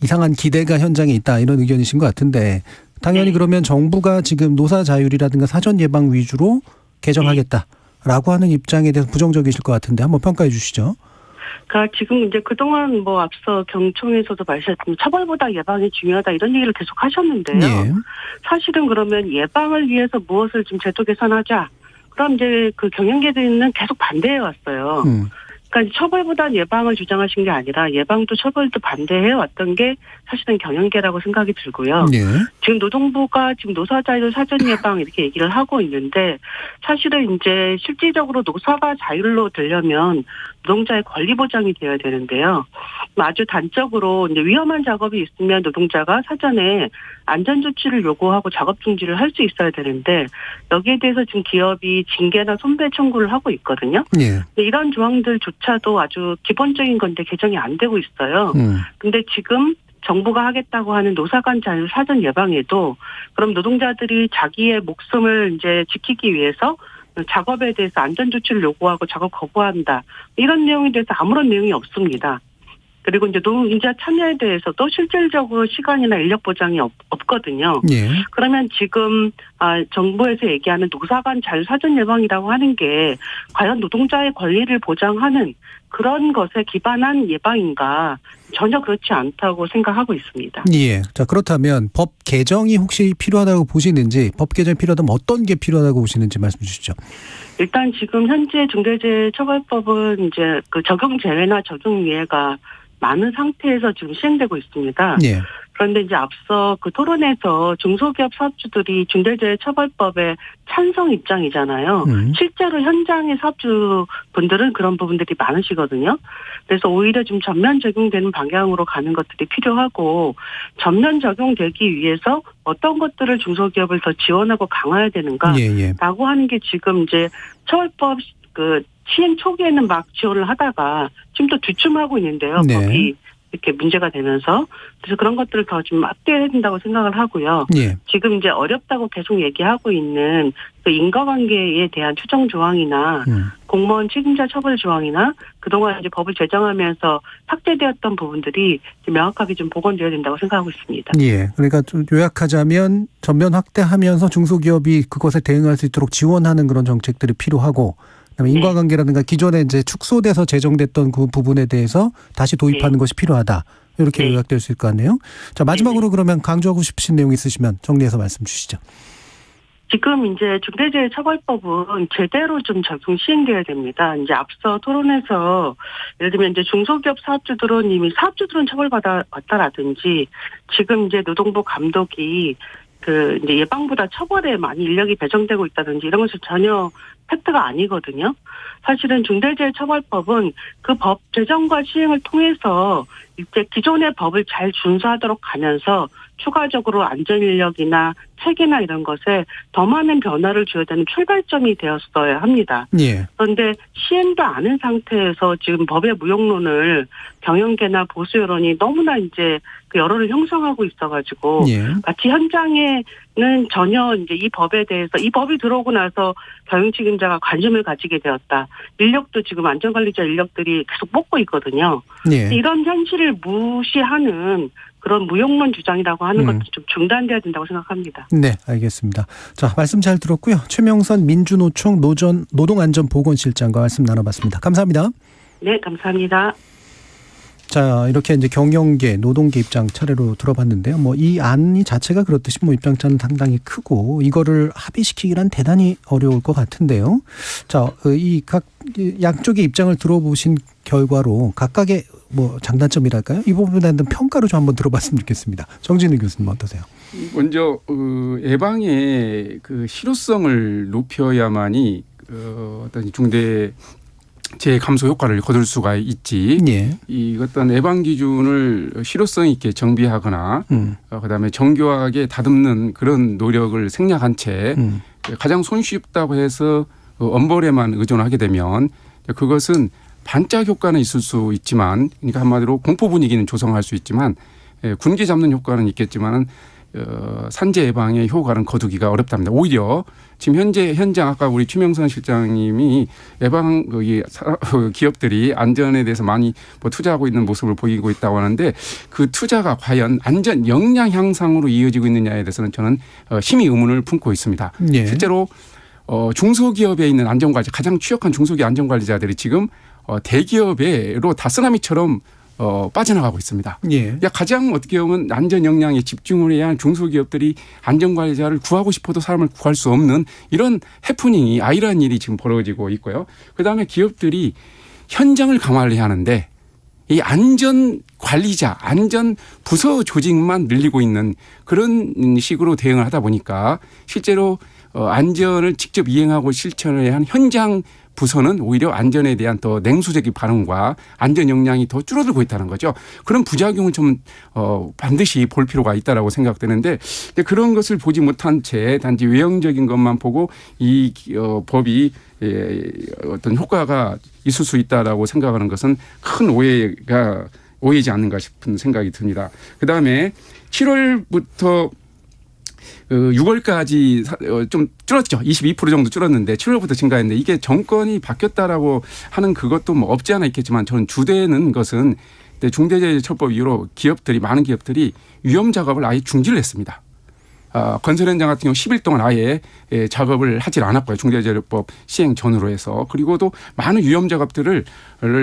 B: 이상한 기대가 현장에 있다 이런 의견이신 것 같은데 당연히 그러면 정부가 지금 노사 자율이라든가 사전 예방 위주로 개정하겠다라고 하는 입장에 대해서 부정적이실 것 같은데 한번 평가해 주시죠.
L: 그러니까 지금 이제 그동안 뭐 앞서 경총에서도 말씀하셨지만 처벌보다 예방이 중요하다 이런 얘기를 계속 하셨는데요. 사실은 그러면 예방을 위해서 무엇을 좀 제도 개선하자. 그럼 이제 그 경영계들은 계속 반대해 왔어요. 그러니까 처벌보다 예방을 주장하신 게 아니라 예방도 처벌도 반대해 왔던 게 사실은 경영계라고 생각이 들고요. 지금 노동부가 지금 노사자율 사전 예방 이렇게 얘기를 하고 있는데 사실은 이제 실질적으로 노사가 자율로 되려면 노동자의 권리 보장이 되어야 되는데요. 아주 단적으로 이제 위험한 작업이 있으면 노동자가 사전에 안전 조치를 요구하고 작업 중지를 할 수 있어야 되는데 여기에 대해서 지금 기업이 징계나 손배 청구를 하고 있거든요. 근데 이런 조항들조차도 아주 기본적인 건데 개정이 안 되고 있어요. 근데 지금 정부가 하겠다고 하는 노사간 자율 사전 예방에도 그럼 노동자들이 자기의 목숨을 이제 지키기 위해서 작업에 대해서 안전 조치를 요구하고 작업 거부한다. 이런 내용에 대해서 아무런 내용이 없습니다. 그리고 이제 노동자 참여에 대해서도 실질적으로 시간이나 인력 보장이 없거든요. 그러면 지금 정부에서 얘기하는 노사간 자율 사전 예방이라고 하는 게 과연 노동자의 권리를 보장하는 그런 것에 기반한 예방인가 전혀 그렇지 않다고 생각하고 있습니다.
B: 예. 자, 그렇다면 법 개정이 혹시 필요하다고 보시는지 법 개정이 필요하다면 어떤 게 필요하다고 보시는지 말씀 주시죠.
L: 일단 지금 현재 중대재해처벌법은 이제 그 적용 제외나 적용 유예가 많은 상태에서 지금 시행되고 있습니다. 그런데 이제 앞서 그 토론에서 중소기업 사업주들이 중대재해처벌법에 찬성 입장이잖아요. 실제로 현장의 사업주분들은 그런 부분들이 많으시거든요. 그래서 오히려 좀 전면 적용되는 방향으로 가는 것들이 필요하고 전면 적용되기 위해서 어떤 것들을 중소기업을 더 지원하고 강화해야 되는가라고 하는 게 지금 이제 처벌법 그 시행 초기에는 막 지원을 하다가 지금 또 주춤하고 있는데요. 법이 이렇게 문제가 되면서 그래서 그런 것들을 더 좀 확대해야 된다고 생각을 하고요. 지금 이제 어렵다고 계속 얘기하고 있는 그 인과관계에 대한 추정 조항이나 공무원 책임자 처벌 조항이나 그동안 이제 법을 제정하면서 삭제되었던 부분들이 명확하게 좀 복원되어야 된다고 생각하고 있습니다.
B: 그러니까 좀 요약하자면 전면 확대하면서 중소기업이 그것에 대응할 수 있도록 지원하는 그런 정책들이 필요하고 인과관계라든가 기존에 이제 축소돼서 제정됐던 그 부분에 대해서 다시 도입하는 것이 필요하다. 이렇게 요약될 수 있을 것 같네요. 자, 마지막으로 그러면 강조하고 싶으신 내용 있으시면 정리해서 말씀 주시죠.
L: 지금 이제 중대재해처벌법은 제대로 좀 적용 시행돼야 됩니다. 이제 앞서 토론에서 예를 들면 이제 중소기업 사업주들은 이미 사업주들은 처벌받아 왔다라든지 지금 이제 노동부 감독이 그 이제 예방보다 처벌에 많이 인력이 배정되고 있다든지 이런 것은 전혀 팩트가 아니거든요. 사실은 중대재해처벌법은 그 법 제정과 시행을 통해서 이제 기존의 법을 잘 준수하도록 가면서 추가적으로 안전인력이나 체계나 이런 것에 더 많은 변화를 줘야 되는 출발점이 되었어야 합니다. 그런데 시행도 않은 상태에서 지금 법의 무용론을 경영계나 보수 여론이 너무나 이제 그 여론을 형성하고 있어가지고 마치 현장에는 전혀 이제 이 법에 대해서 이 법이 들어오고 나서 경영 책임자가 관심을 가지게 되었다. 인력도 지금 안전관리자 인력들이 계속 뽑고 있거든요. 이런 현실을 무시하는 그런 무용론 주장이라고 하는 것도 좀 중단돼야 된다고 생각합니다.
B: 네, 알겠습니다. 자, 말씀 잘 들었고요. 최명선 민주노총 노동안전보건실장과 말씀 나눠봤습니다. 감사합니다.
L: 네, 감사합니다.
B: 자, 이렇게 이제 경영계, 노동계 입장 차례로 들어봤는데요. 뭐 이 안이 자체가 그렇듯이 뭐 입장차는 상당히 크고 이거를 합의시키기란 대단히 어려울 것 같은데요. 자, 이 각 양쪽의 입장을 들어보신 결과로 각각의 뭐 장단점이랄까요? 이 부분에 대한 평가를 좀 한번 들어봤으면 좋겠습니다. 정진우 교수님 어떠세요?
I: 먼저 예방의 그 실효성을 높여야만이 어떤 중대 재해 감소 효과를 거둘 수가 있지.
B: 예.
I: 이 어떤 예방 기준을 실효성 있게 정비하거나 그다음에 정교하게 다듬는 그런 노력을 생략한 채 가장 손쉽다고 해서 엄벌에만 의존하게 되면 그것은 반짝 효과는 있을 수 있지만, 그러니까 한마디로 공포 분위기는 조성할 수 있지만 군기 잡는 효과는 있겠지만은 산재 예방의 효과는 거두기가 어렵답니다. 오히려 지금 현장 아까 우리 최명선 실장님이 예방 기업들이 안전에 대해서 많이 투자하고 있는 모습을 보이고 있다고 하는데 그 투자가 과연 안전 역량 향상으로 이어지고 있느냐에 대해서는 저는 심히 의문을 품고 있습니다.
B: 예.
I: 실제로 중소기업에 있는 안전관리자, 가장 취약한 중소기업 안전관리자들이 지금 대기업으로 다 쓰나미처럼 빠져나가고 있습니다.
B: 예.
I: 가장 어떻게 보면 안전 역량에 집중을 해야 할 중소기업들이 안전관리자를 구하고 싶어도 사람을 구할 수 없는 이런 해프닝이 아이러니한 일이 지금 벌어지고 있고요. 그다음에 기업들이 현장을 강화를 해야 하는데 이 안전관리자, 안전부서 조직만 늘리고 있는 그런 식으로 대응을 하다 보니까 실제로 안전을 직접 이행하고 실천을 해야 하는 현장 부서는 오히려 안전에 대한 더 냉소적인 반응과 안전 역량이 더 줄어들고 있다는 거죠. 그런 부작용을 좀 반드시 볼 필요가 있다라고 생각되는데 그런 것을 보지 못한 채 단지 외형적인 것만 보고 이 법이 어떤 효과가 있을 수 있다라고 생각하는 것은 큰 오해이지 않는가 싶은 생각이 듭니다. 그다음에 7월부터 6월까지 좀 줄었죠. 22% 정도 줄었는데 7월부터 증가했는데 이게 정권이 바뀌었다라고 하는 그것도 뭐 없지 않아 있겠지만 저는 주되는 것은 중대재해처벌법 이후로 많은 기업들이 위험 작업을 아예 중지를 했습니다. 건설 현장 같은 경우 10일 동안 아예 작업을 하질 않았고요. 중대재해법 시행 전후로 해서. 그리고 또 많은 위험 작업들을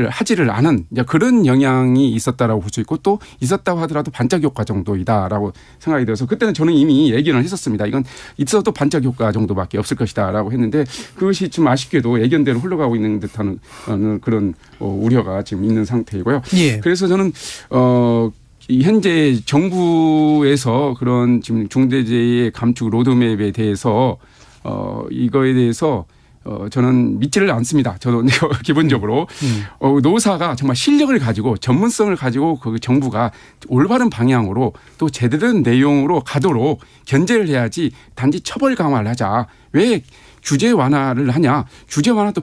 I: 하지를 않은 그런 영향이 있었다라고 볼 수 있고 또 있었다고 하더라도 반짝 효과 정도이다라고 생각이 들어서 그때는 저는 이미 예견을 했었습니다. 이건 있어도 반짝 효과 정도밖에 없을 것이다라고 했는데 그것이 좀 아쉽게도 예견대로 흘러가고 있는 듯한 그런 우려가 지금 있는 상태이고요.
B: 예.
I: 그래서 저는 이 현재 정부에서 그런 지금 중대재해 감축 로드맵에 대해서 이거에 대해서 저는 믿지를 않습니다. 저도 기본적으로 노사가 정말 실력을 가지고 전문성을 가지고 그 정부가 올바른 방향으로 또 제대로 된 내용으로 가도록 견제를 해야지 단지 처벌 강화를 하자. 왜 규제 완화를 하냐. 규제 완화도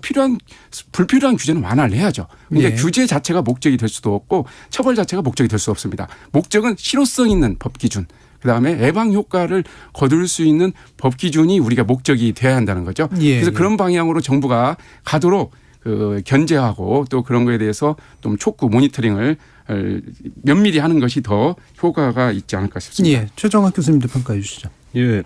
I: 불필요한 규제는 완화를 해야죠. 그러니까
B: 네.
I: 규제 자체가 목적이 될 수도 없고 처벌 자체가 목적이 될 수 없습니다. 목적은 실효성 있는 법 기준. 그다음에 예방 효과를 거둘 수 있는 법 기준이 우리가 목적이 돼야 한다는 거죠.
B: 예.
I: 그래서 그런 방향으로 정부가 가도록 견제하고 또 그런 거에 대해서 좀 촉구 모니터링을 면밀히 하는 것이 더 효과가 있지 않을까 싶습니다.
B: 예. 최정학 교수님도 평가해 주시죠.
H: 예.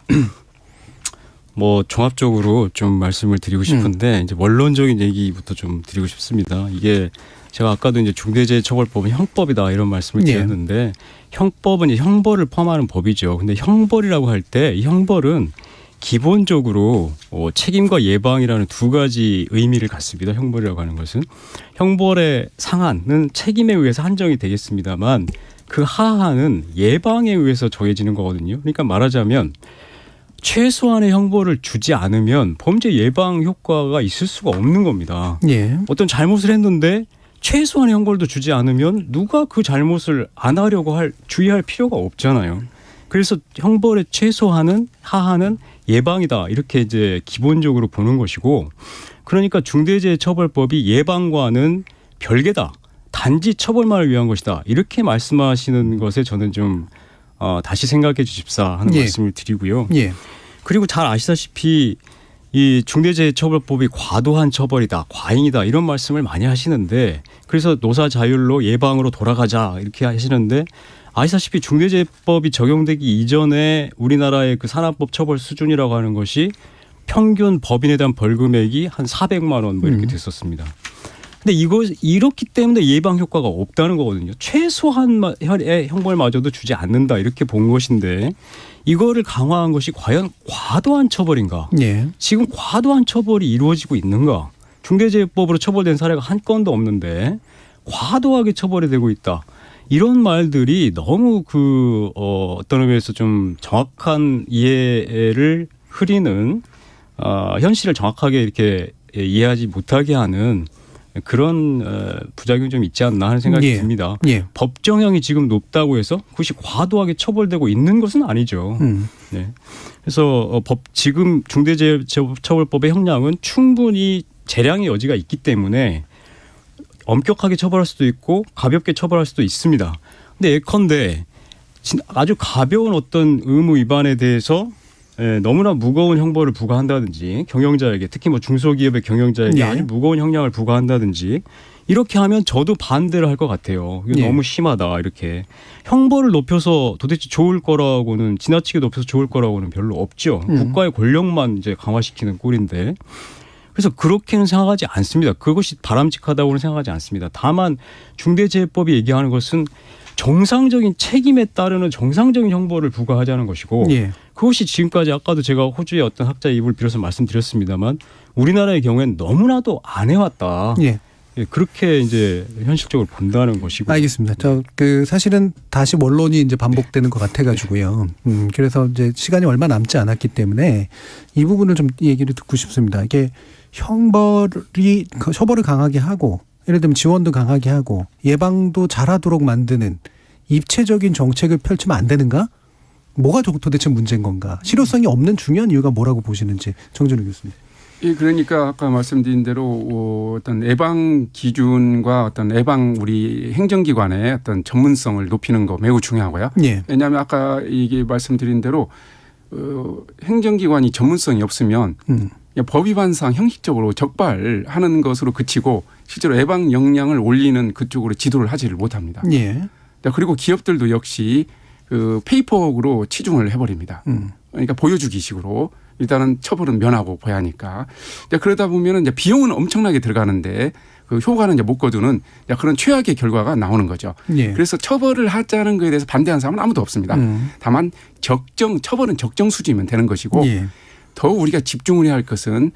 H: 뭐 종합적으로 좀 말씀을 드리고 싶은데 이제 원론적인 얘기부터 좀 드리고 싶습니다. 이게 제가 아까도 이제 중대재해처벌법은 형법이다 이런 말씀을 드렸는데 형법은 이제 형벌을 포함하는 법이죠. 근데 형벌이라고 할 때 이 형벌은 기본적으로 책임과 예방이라는 두 가지 의미를 갖습니다. 형벌이라고 하는 것은 형벌의 상한은 책임에 의해서 한정이 되겠습니다만 그 하한은 예방에 의해서 정해지는 거거든요. 그러니까 말하자면 최소한의 형벌을 주지 않으면 범죄 예방 효과가 있을 수가 없는 겁니다.
B: 예.
H: 어떤 잘못을 했는데 최소한의 형벌도 주지 않으면 누가 그 잘못을 안 하려고 주의할 필요가 없잖아요. 그래서 형벌의 최소한은 하한은 예방이다 이렇게 이제 기본적으로 보는 것이고 그러니까 중대재해처벌법이 예방과는 별개다. 단지 처벌만을 위한 것이다. 이렇게 말씀하시는 것에 저는 좀 다시 생각해 주십사 하는 말씀을 드리고요.
B: 예.
H: 그리고 잘 아시다시피 이 중대재해처벌법이 과도한 처벌이다, 과잉이다 이런 말씀을 많이 하시는데 그래서 노사 자율로 예방으로 돌아가자 이렇게 하시는데 아시다시피 중대재해법이 적용되기 이전에 우리나라의 그 산업법 처벌 수준이라고 하는 것이 평균 법인에 대한 벌금액이 한 400만 원 뭐 이렇게 됐었습니다. 근데 이렇기 때문에 예방 효과가 없다는 거거든요. 최소한의 형벌마저도 주지 않는다 이렇게 본 것인데 이거를 강화한 것이 과연 과도한 처벌인가?
B: 예.
H: 지금 과도한 처벌이 이루어지고 있는가? 중대재해법으로 처벌된 사례가 한 건도 없는데 과도하게 처벌이 되고 있다. 이런 말들이 너무 어떤 의미에서 좀 정확한 이해를 흐리는 현실을 정확하게 이렇게 이해하지 못하게 하는 그런 부작용이 좀 있지 않나 하는 생각이
B: 예.
H: 듭니다.
B: 예.
H: 법정형이 지금 높다고 해서 그것이 과도하게 처벌되고 있는 것은 아니죠. 네. 그래서 지금 중대재해처벌법의 형량은 충분히 재량의 여지가 있기 때문에 엄격하게 처벌할 수도 있고 가볍게 처벌할 수도 있습니다. 근데 예컨대 아주 가벼운 어떤 의무 위반에 대해서 너무나 무거운 형벌을 부과한다든지 경영자에게 특히 뭐 중소기업의 경영자에게
B: 네.
H: 아주 무거운 형량을 부과한다든지 이렇게 하면 저도 반대를 할 것 같아요. 이거
B: 네.
H: 너무 심하다 이렇게. 형벌을 높여서 도대체 좋을 거라고는 지나치게 높여서 좋을 거라고는 별로 없죠. 국가의 권력만 이제 강화시키는 꼴인데. 그래서 그렇게는 생각하지 않습니다. 그것이 바람직하다고는 생각하지 않습니다. 다만 중대재해법이 얘기하는 것은 정상적인 책임에 따르는 정상적인 형벌을 부과하자는 것이고
B: 예.
H: 그것이 지금까지 아까도 제가 호주의 어떤 학자 입을 빌어서 말씀드렸습니다만 우리나라의 경우에는 너무나도 안 해왔다.
B: 예.
H: 그렇게 이제 현실적으로 본다는 것이고.
B: 알겠습니다. 사실은 다시 원론이 이제 반복되는 것 같아가지고요. 그래서 이제 시간이 얼마 남지 않았기 때문에 이 부분을 좀 얘기를 듣고 싶습니다. 이게 처벌을 강하게 하고 예를 들면 지원도 강하게 하고 예방도 잘하도록 만드는 입체적인 정책을 펼치면 안 되는가? 뭐가 도대체 문제인 건가? 실효성이 없는 중요한 이유가 뭐라고 보시는지 정준우 교수님.
I: 예, 그러니까 아까 말씀드린 대로 어떤 예방 기준과 어떤 예방 우리 행정기관의 어떤 전문성을 높이는 거 매우 중요하고요.
B: 예.
I: 왜냐하면 아까 이게 말씀드린 대로 행정기관이 전문성이 없으면 법 위반상 형식적으로 적발하는 것으로 그치고 실제로 예방 역량을 올리는 그쪽으로 지도를 하지를 못합니다.
B: 예.
I: 그리고 기업들도 역시 페이퍼work으로 치중을 해버립니다. 그러니까 보여주기식으로 일단은 처벌은 면하고 봐야 하니까. 그러다 보면은 이제 비용은 엄청나게 들어가는데 그 효과는 이제 못 거두는 그런 최악의 결과가 나오는 거죠.
B: 예.
I: 그래서 처벌을 하자는 거에 대해서 반대하는 사람은 아무도 없습니다. 다만 처벌은 적정 수준이면 되는 것이고
B: 예.
I: 더 우리가 집중을 해야 할 것은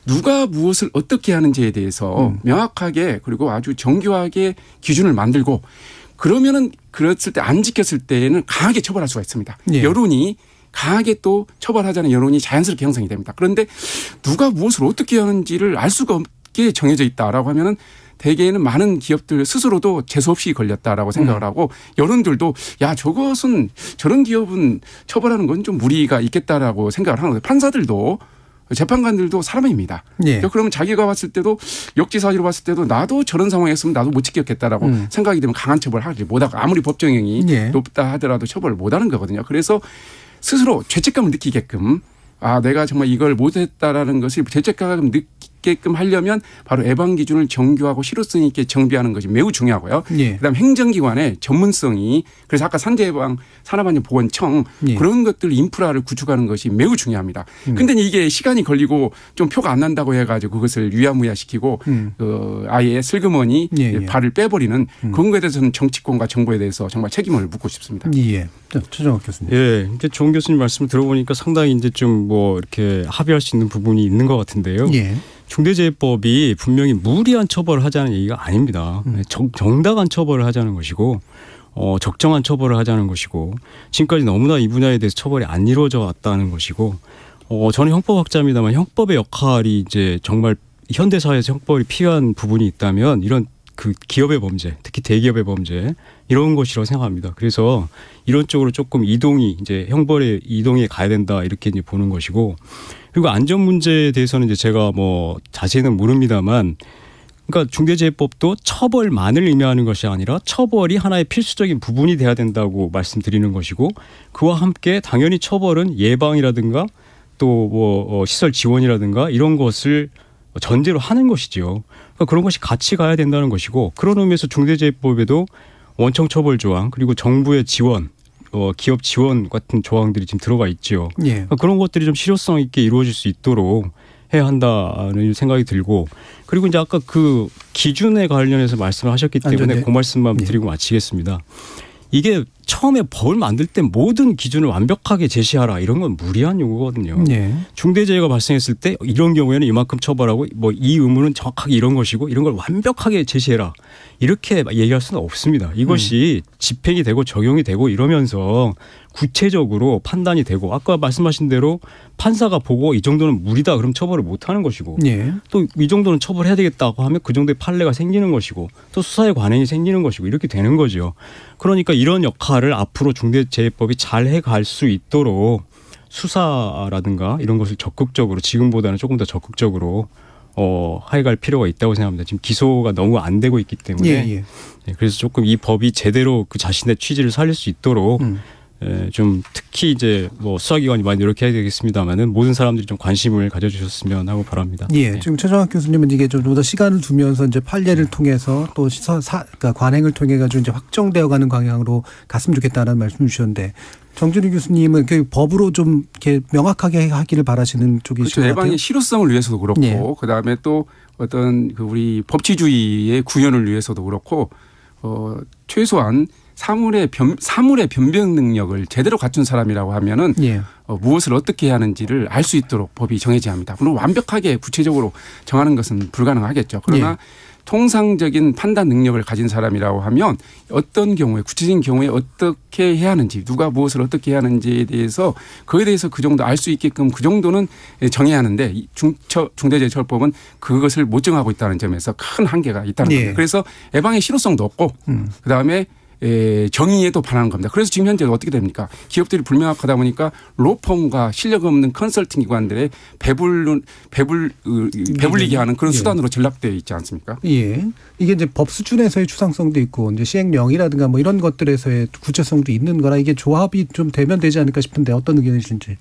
I: 누가 무엇을 어떻게 하는지에 대해서 명확하게 그리고 아주 정교하게 기준을 만들고 그러면은 그랬을 때 안 지켰을 때에는 강하게 처벌할 수가 있습니다.
B: 예.
I: 여론이 강하게 또 처벌하자는 여론이 자연스럽게 형성이 됩니다. 그런데 누가 무엇을 어떻게 하는지를 알 수가 없게 정해져 있다라고 하면은 대개는 많은 기업들 스스로도 재수없이 걸렸다라고 생각을 하고 여론들도 야 저것은 저런 기업은 처벌하는 건 좀 무리가 있겠다라고 생각을 하는 거예요. 판사들도 재판관들도 사람입니다.
B: 예.
I: 그러면 자기가 봤을 때도 역지사지로 봤을 때도 나도 저런 상황이었으면 나도 못 지켰겠다라고 생각이 되면 강한 처벌을 하지 못하고 아무리 법정형이
B: 예.
I: 높다 하더라도 처벌을 못하는 거거든요. 그래서 스스로 죄책감을 느끼게끔 내가 정말 이걸 못했다라는 것을 죄책감을 느끼게끔 하려면 바로 예방 기준을 정교하고 실효성 있게 정비하는 것이 매우 중요하고
B: 예.
I: 그다음 행정기관의 전문성이 그래서 아까 산재예방 산업안전보건청
B: 예.
I: 그런 것들 인프라를 구축하는 것이 매우 중요합니다. 근데 이게 시간이 걸리고 좀 표가 안 난다고 해가지고 그것을 유야무야시키고 아예 슬그머니
B: 예.
I: 발을 빼버리는 그런 거에 대해서는 정치권과 정부에 대해서 정말 책임을 묻고 싶습니다.
B: 예. 최정학 교수님.
H: 예, 이제 종 교수님 말씀을 들어보니까 상당히 이제 좀 뭐 이렇게 합의할 수 있는 부분이 있는 것 같은데요.
B: 예.
H: 중대재해법이 분명히 무리한 처벌을 하자는 얘기가 아닙니다. 정당한 처벌을 하자는 것이고 적정한 처벌을 하자는 것이고 지금까지 너무나 이 분야에 대해서 처벌이 안 이루어져 왔다는 것이고 저는 형법학자입니다만 형법의 역할이 이제 정말 현대 사회에서 형법이 필요한 부분이 있다면 이런 그 기업의 범죄, 특히 대기업의 범죄 이런 것이라고 생각합니다. 그래서 이런 쪽으로 조금 이제 형벌의 이동에 가야 된다 이렇게 이제 보는 것이고 그리고 안전 문제에 대해서는 이제 제가 뭐 자세히는 모릅니다만 그러니까 중대재해법도 처벌만을 의미하는 것이 아니라 처벌이 하나의 필수적인 부분이 돼야 된다고 말씀드리는 것이고 그와 함께 당연히 처벌은 예방이라든가 또 뭐 시설 지원이라든가 이런 것을 전제로 하는 것이죠. 그러니까 그런 것이 같이 가야 된다는 것이고 그런 의미에서 중대재해법에도 원청 처벌 조항 그리고 정부의 지원, 기업 지원 같은 조항들이 지금 들어가 있죠.
B: 예.
H: 그러니까 그런 것들이 좀 실효성 있게 이루어질 수 있도록 해야 한다는 생각이 들고 그리고 이제 아까 그 기준에 관련해서 말씀을 하셨기 때문에 그 말씀만 드리고 마치겠습니다. 이게 처음에 법을 만들 때 모든 기준을 완벽하게 제시하라 이런 건 무리한 요구거든요. 중대재해가 발생했을 때 이런 경우에는 이만큼 처벌하고 뭐 이 의무는 정확하게 이런 것이고 이런 걸 완벽하게 제시해라 이렇게 얘기할 수는 없습니다. 이것이 집행이 되고 적용이 되고 이러면서 구체적으로 판단이 되고 아까 말씀하신 대로 판사가 보고 이 정도는 무리다 그럼 처벌을 못하는 것이고 또 이 정도는 처벌해야 되겠다고 하면 그 정도의 판례가 생기는 것이고 또 수사의 관행이 생기는 것이고 이렇게 되는 거죠. 그러니까 이런 역할을 앞으로 중대재해법이 잘 해갈 수 있도록 수사라든가 이런 것을 적극적으로 지금보다는 조금 더 적극적으로 해갈 필요가 있다고 생각합니다. 지금 기소가 너무 안 되고 있기 때문에 그래서 조금 이 법이 제대로 그 자신의 취지를 살릴 수 있도록 좀 특히 이제 뭐 수사기관이 많이 노력해야 되겠습니다만은 모든 사람들이 좀 관심을 가져주셨으면 하고 바랍니다.
B: 지금 최정학 교수님은 이게 좀 더 시간을 두면서 이제 판례를 통해서 또 그러니까 관행을 통해 가지고 이제 확정되어가는 방향으로 갔으면 좋겠다는 말씀 주셨는데. 정준희 교수님은 그 법으로 좀 이렇게 명확하게 하기를 바라시는 쪽이시죠.
I: 그렇죠. 예방의 실효성을 위해서도 그렇고 그다음에 또 어떤 그 우리 법치주의의 구현을 위해서도 그렇고 최소한 사물의 변명 능력을 제대로 갖춘 사람이라고 하면은 무엇을 어떻게 해야 하는지를 알 수 있도록 법이 정해져야 합니다. 물론 완벽하게 구체적으로 정하는 것은 불가능하겠죠. 그러나 통상적인 판단 능력을 가진 사람이라고 하면 어떤 경우에 구체적인 경우에 어떻게 해야 하는지 누가 무엇을 어떻게 해야 하는지에 대해서 그에 대해서 그 정도 알 수 있게끔 그 정도는 정해야 하는데 중대재해처벌법은 그것을 못 정하고 있다는 점에서 큰 한계가 있다는 겁니다. 그래서 예방의 실효성도 없고 그다음에 정의에도 반하는 겁니다. 그래서 지금 현재 어떻게 됩니까? 기업들이 불명확하다 보니까 로펌과 실력 없는 컨설팅 기관들의 배불리게 하는 그런 수단으로 전락되어 있지 않습니까?
B: 이게 이제 법 수준에서의 추상성도 있고 이제 시행령이라든가 뭐 이런 것들에서의 구체성도 있는 거라 이게 조합이 좀 되면 되지 않을까 싶은데 어떤 의견이신지.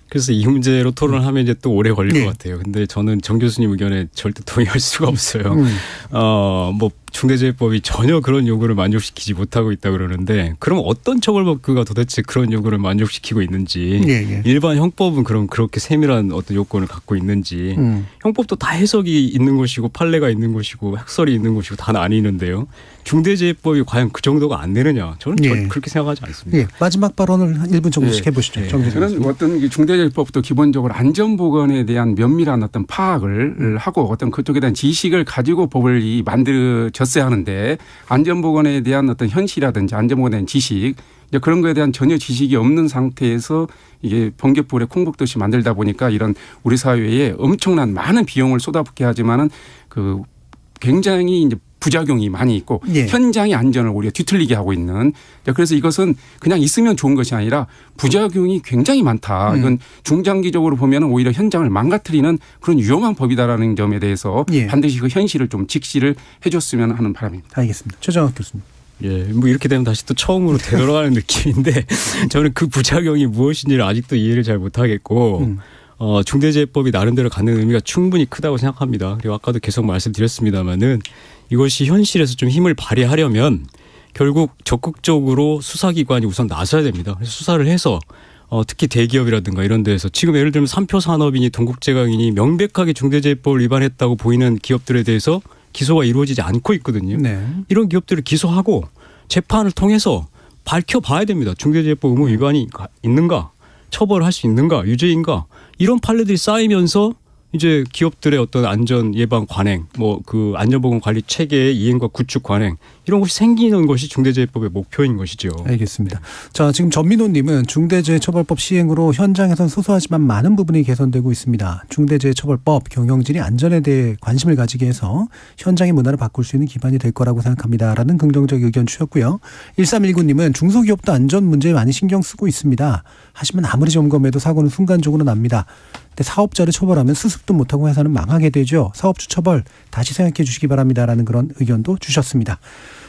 H: 그래서 이 문제로 토론을 하면 이제 또 오래 걸릴 것 같아요. 근데 저는 정 교수님 의견에 절대 동의할 수가 없어요. 뭐 중대재해법이 전혀 그런 요구를 만족시키지 못하고 있다 그러는데 그럼 어떤 처벌법규가 도대체 그런 요구를 만족시키고 있는지 일반 형법은 그럼 그렇게 세밀한 어떤 요건을 갖고 있는지 형법도 다 해석이 있는 것이고 판례가 있는 것이고 학설이 있는 것이고 다 나뉘는데요. 중대재해법이 과연 그 정도가 안 되느냐 저는 그렇게 생각하지 않습니다.
B: 마지막 발언을 1분 정도씩 해보시죠.
I: 저는 어떤 중대재해법도 기본적으로 안전보건에 대한 면밀한 어떤 파악을 하고 어떤 그쪽에 대한 지식을 가지고 법을 만들어졌어야 하는데 안전보건에 대한 어떤 현실이라든지 안전보건에 대한 지식 그런 거에 대한 전혀 지식이 없는 상태에서 이게 번개불에 콩국듯이 만들다 보니까 이런 우리 사회에 엄청난 많은 비용을 쏟아붓게 하지만은 그 굉장히 이제 부작용이 많이 있고 현장의 안전을 오히려 뒤틀리게 하고 있는 그래서 이것은 그냥 있으면 좋은 것이 아니라 부작용이 굉장히 많다. 이건 중장기적으로 보면 오히려 현장을 망가뜨리는 그런 위험한 법이다라는 점에 대해서 반드시 그 현실을 좀 직시를 해줬으면 하는 바람입니다.
B: 알겠습니다. 최정학 교수님.
H: 뭐 이렇게 되면 다시 또 처음으로 되돌아가는 느낌인데 저는 그 부작용이 무엇인지를 아직도 이해를 잘 못하겠고 중대재해법이 나름대로 갖는 의미가 충분히 크다고 생각합니다. 그리고 아까도 계속 말씀드렸습니다마는 이것이 현실에서 좀 힘을 발휘하려면 결국 적극적으로 수사기관이 우선 나서야 됩니다. 그래서 수사를 해서 특히 대기업이라든가 이런 데에서 지금 예를 들면 삼표산업인이 동국제강인이 명백하게 중대재해법을 위반했다고 보이는 기업들에 대해서 기소가 이루어지지 않고 있거든요. 이런 기업들을 기소하고 재판을 통해서 밝혀봐야 됩니다. 중대재해법 의무 위반이 있는가, 처벌할 수 있는가, 유죄인가 이런 판례들이 쌓이면서 이제 기업들의 어떤 안전 예방 관행, 뭐 그 안전보건 관리 체계의 이행과 구축 관행 이런 것이 생기는 것이 중대재해법의 목표인 것이죠.
B: 알겠습니다. 자, 지금 전민호님은 중대재해처벌법 시행으로 현장에선 소소하지만 많은 부분이 개선되고 있습니다. 중대재해처벌법 경영진이 안전에 대해 관심을 가지게 해서 현장의 문화를 바꿀 수 있는 기반이 될 거라고 생각합니다라는 긍정적 의견 주셨고요. 1319님은 중소기업도 안전 문제에 많이 신경 쓰고 있습니다. 하지만 아무리 점검해도 사고는 순간적으로 납니다. 근데 사업자를 처벌하면 수습도 못하고 회사는 망하게 되죠. 사업주 처벌 다시 생각해 주시기 바랍니다라는 그런 의견도 주셨습니다.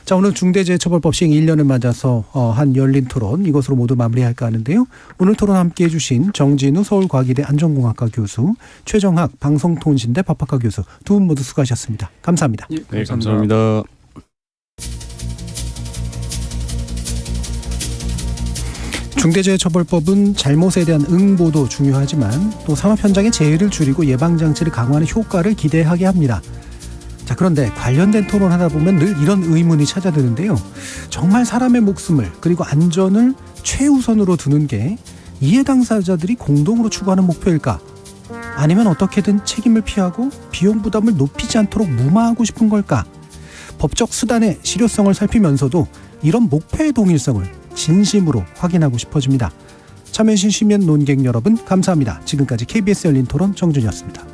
B: 자, 오늘 중대재해처벌법 시행 1년을 맞아서 한 열린 토론 이것으로 모두 마무리할까 하는데요. 오늘 토론 함께해 주신 정진우 서울과기대 안전공학과 교수, 최정학 방송통신대 법학과 교수 두 분 모두 수고하셨습니다. 감사합니다.
H: 네, 감사합니다.
B: 중대재해처벌법은 잘못에 대한 응보도 중요하지만 또 산업 현장의 재해를 줄이고 예방장치를 강화하는 효과를 기대하게 합니다. 자, 그런데 관련된 토론하다 보면 늘 이런 의문이 찾아드는데요. 정말 사람의 목숨을 그리고 안전을 최우선으로 두는 게 이해 당사자들이 공동으로 추구하는 목표일까? 아니면 어떻게든 책임을 피하고 비용 부담을 높이지 않도록 무마하고 싶은 걸까? 법적 수단의 실효성을 살피면서도 이런 목표의 동일성을 진심으로 확인하고 싶어집니다. 참여해주신 시민 논객 여러분 감사합니다. 지금까지 KBS 열린 토론 정준이었습니다.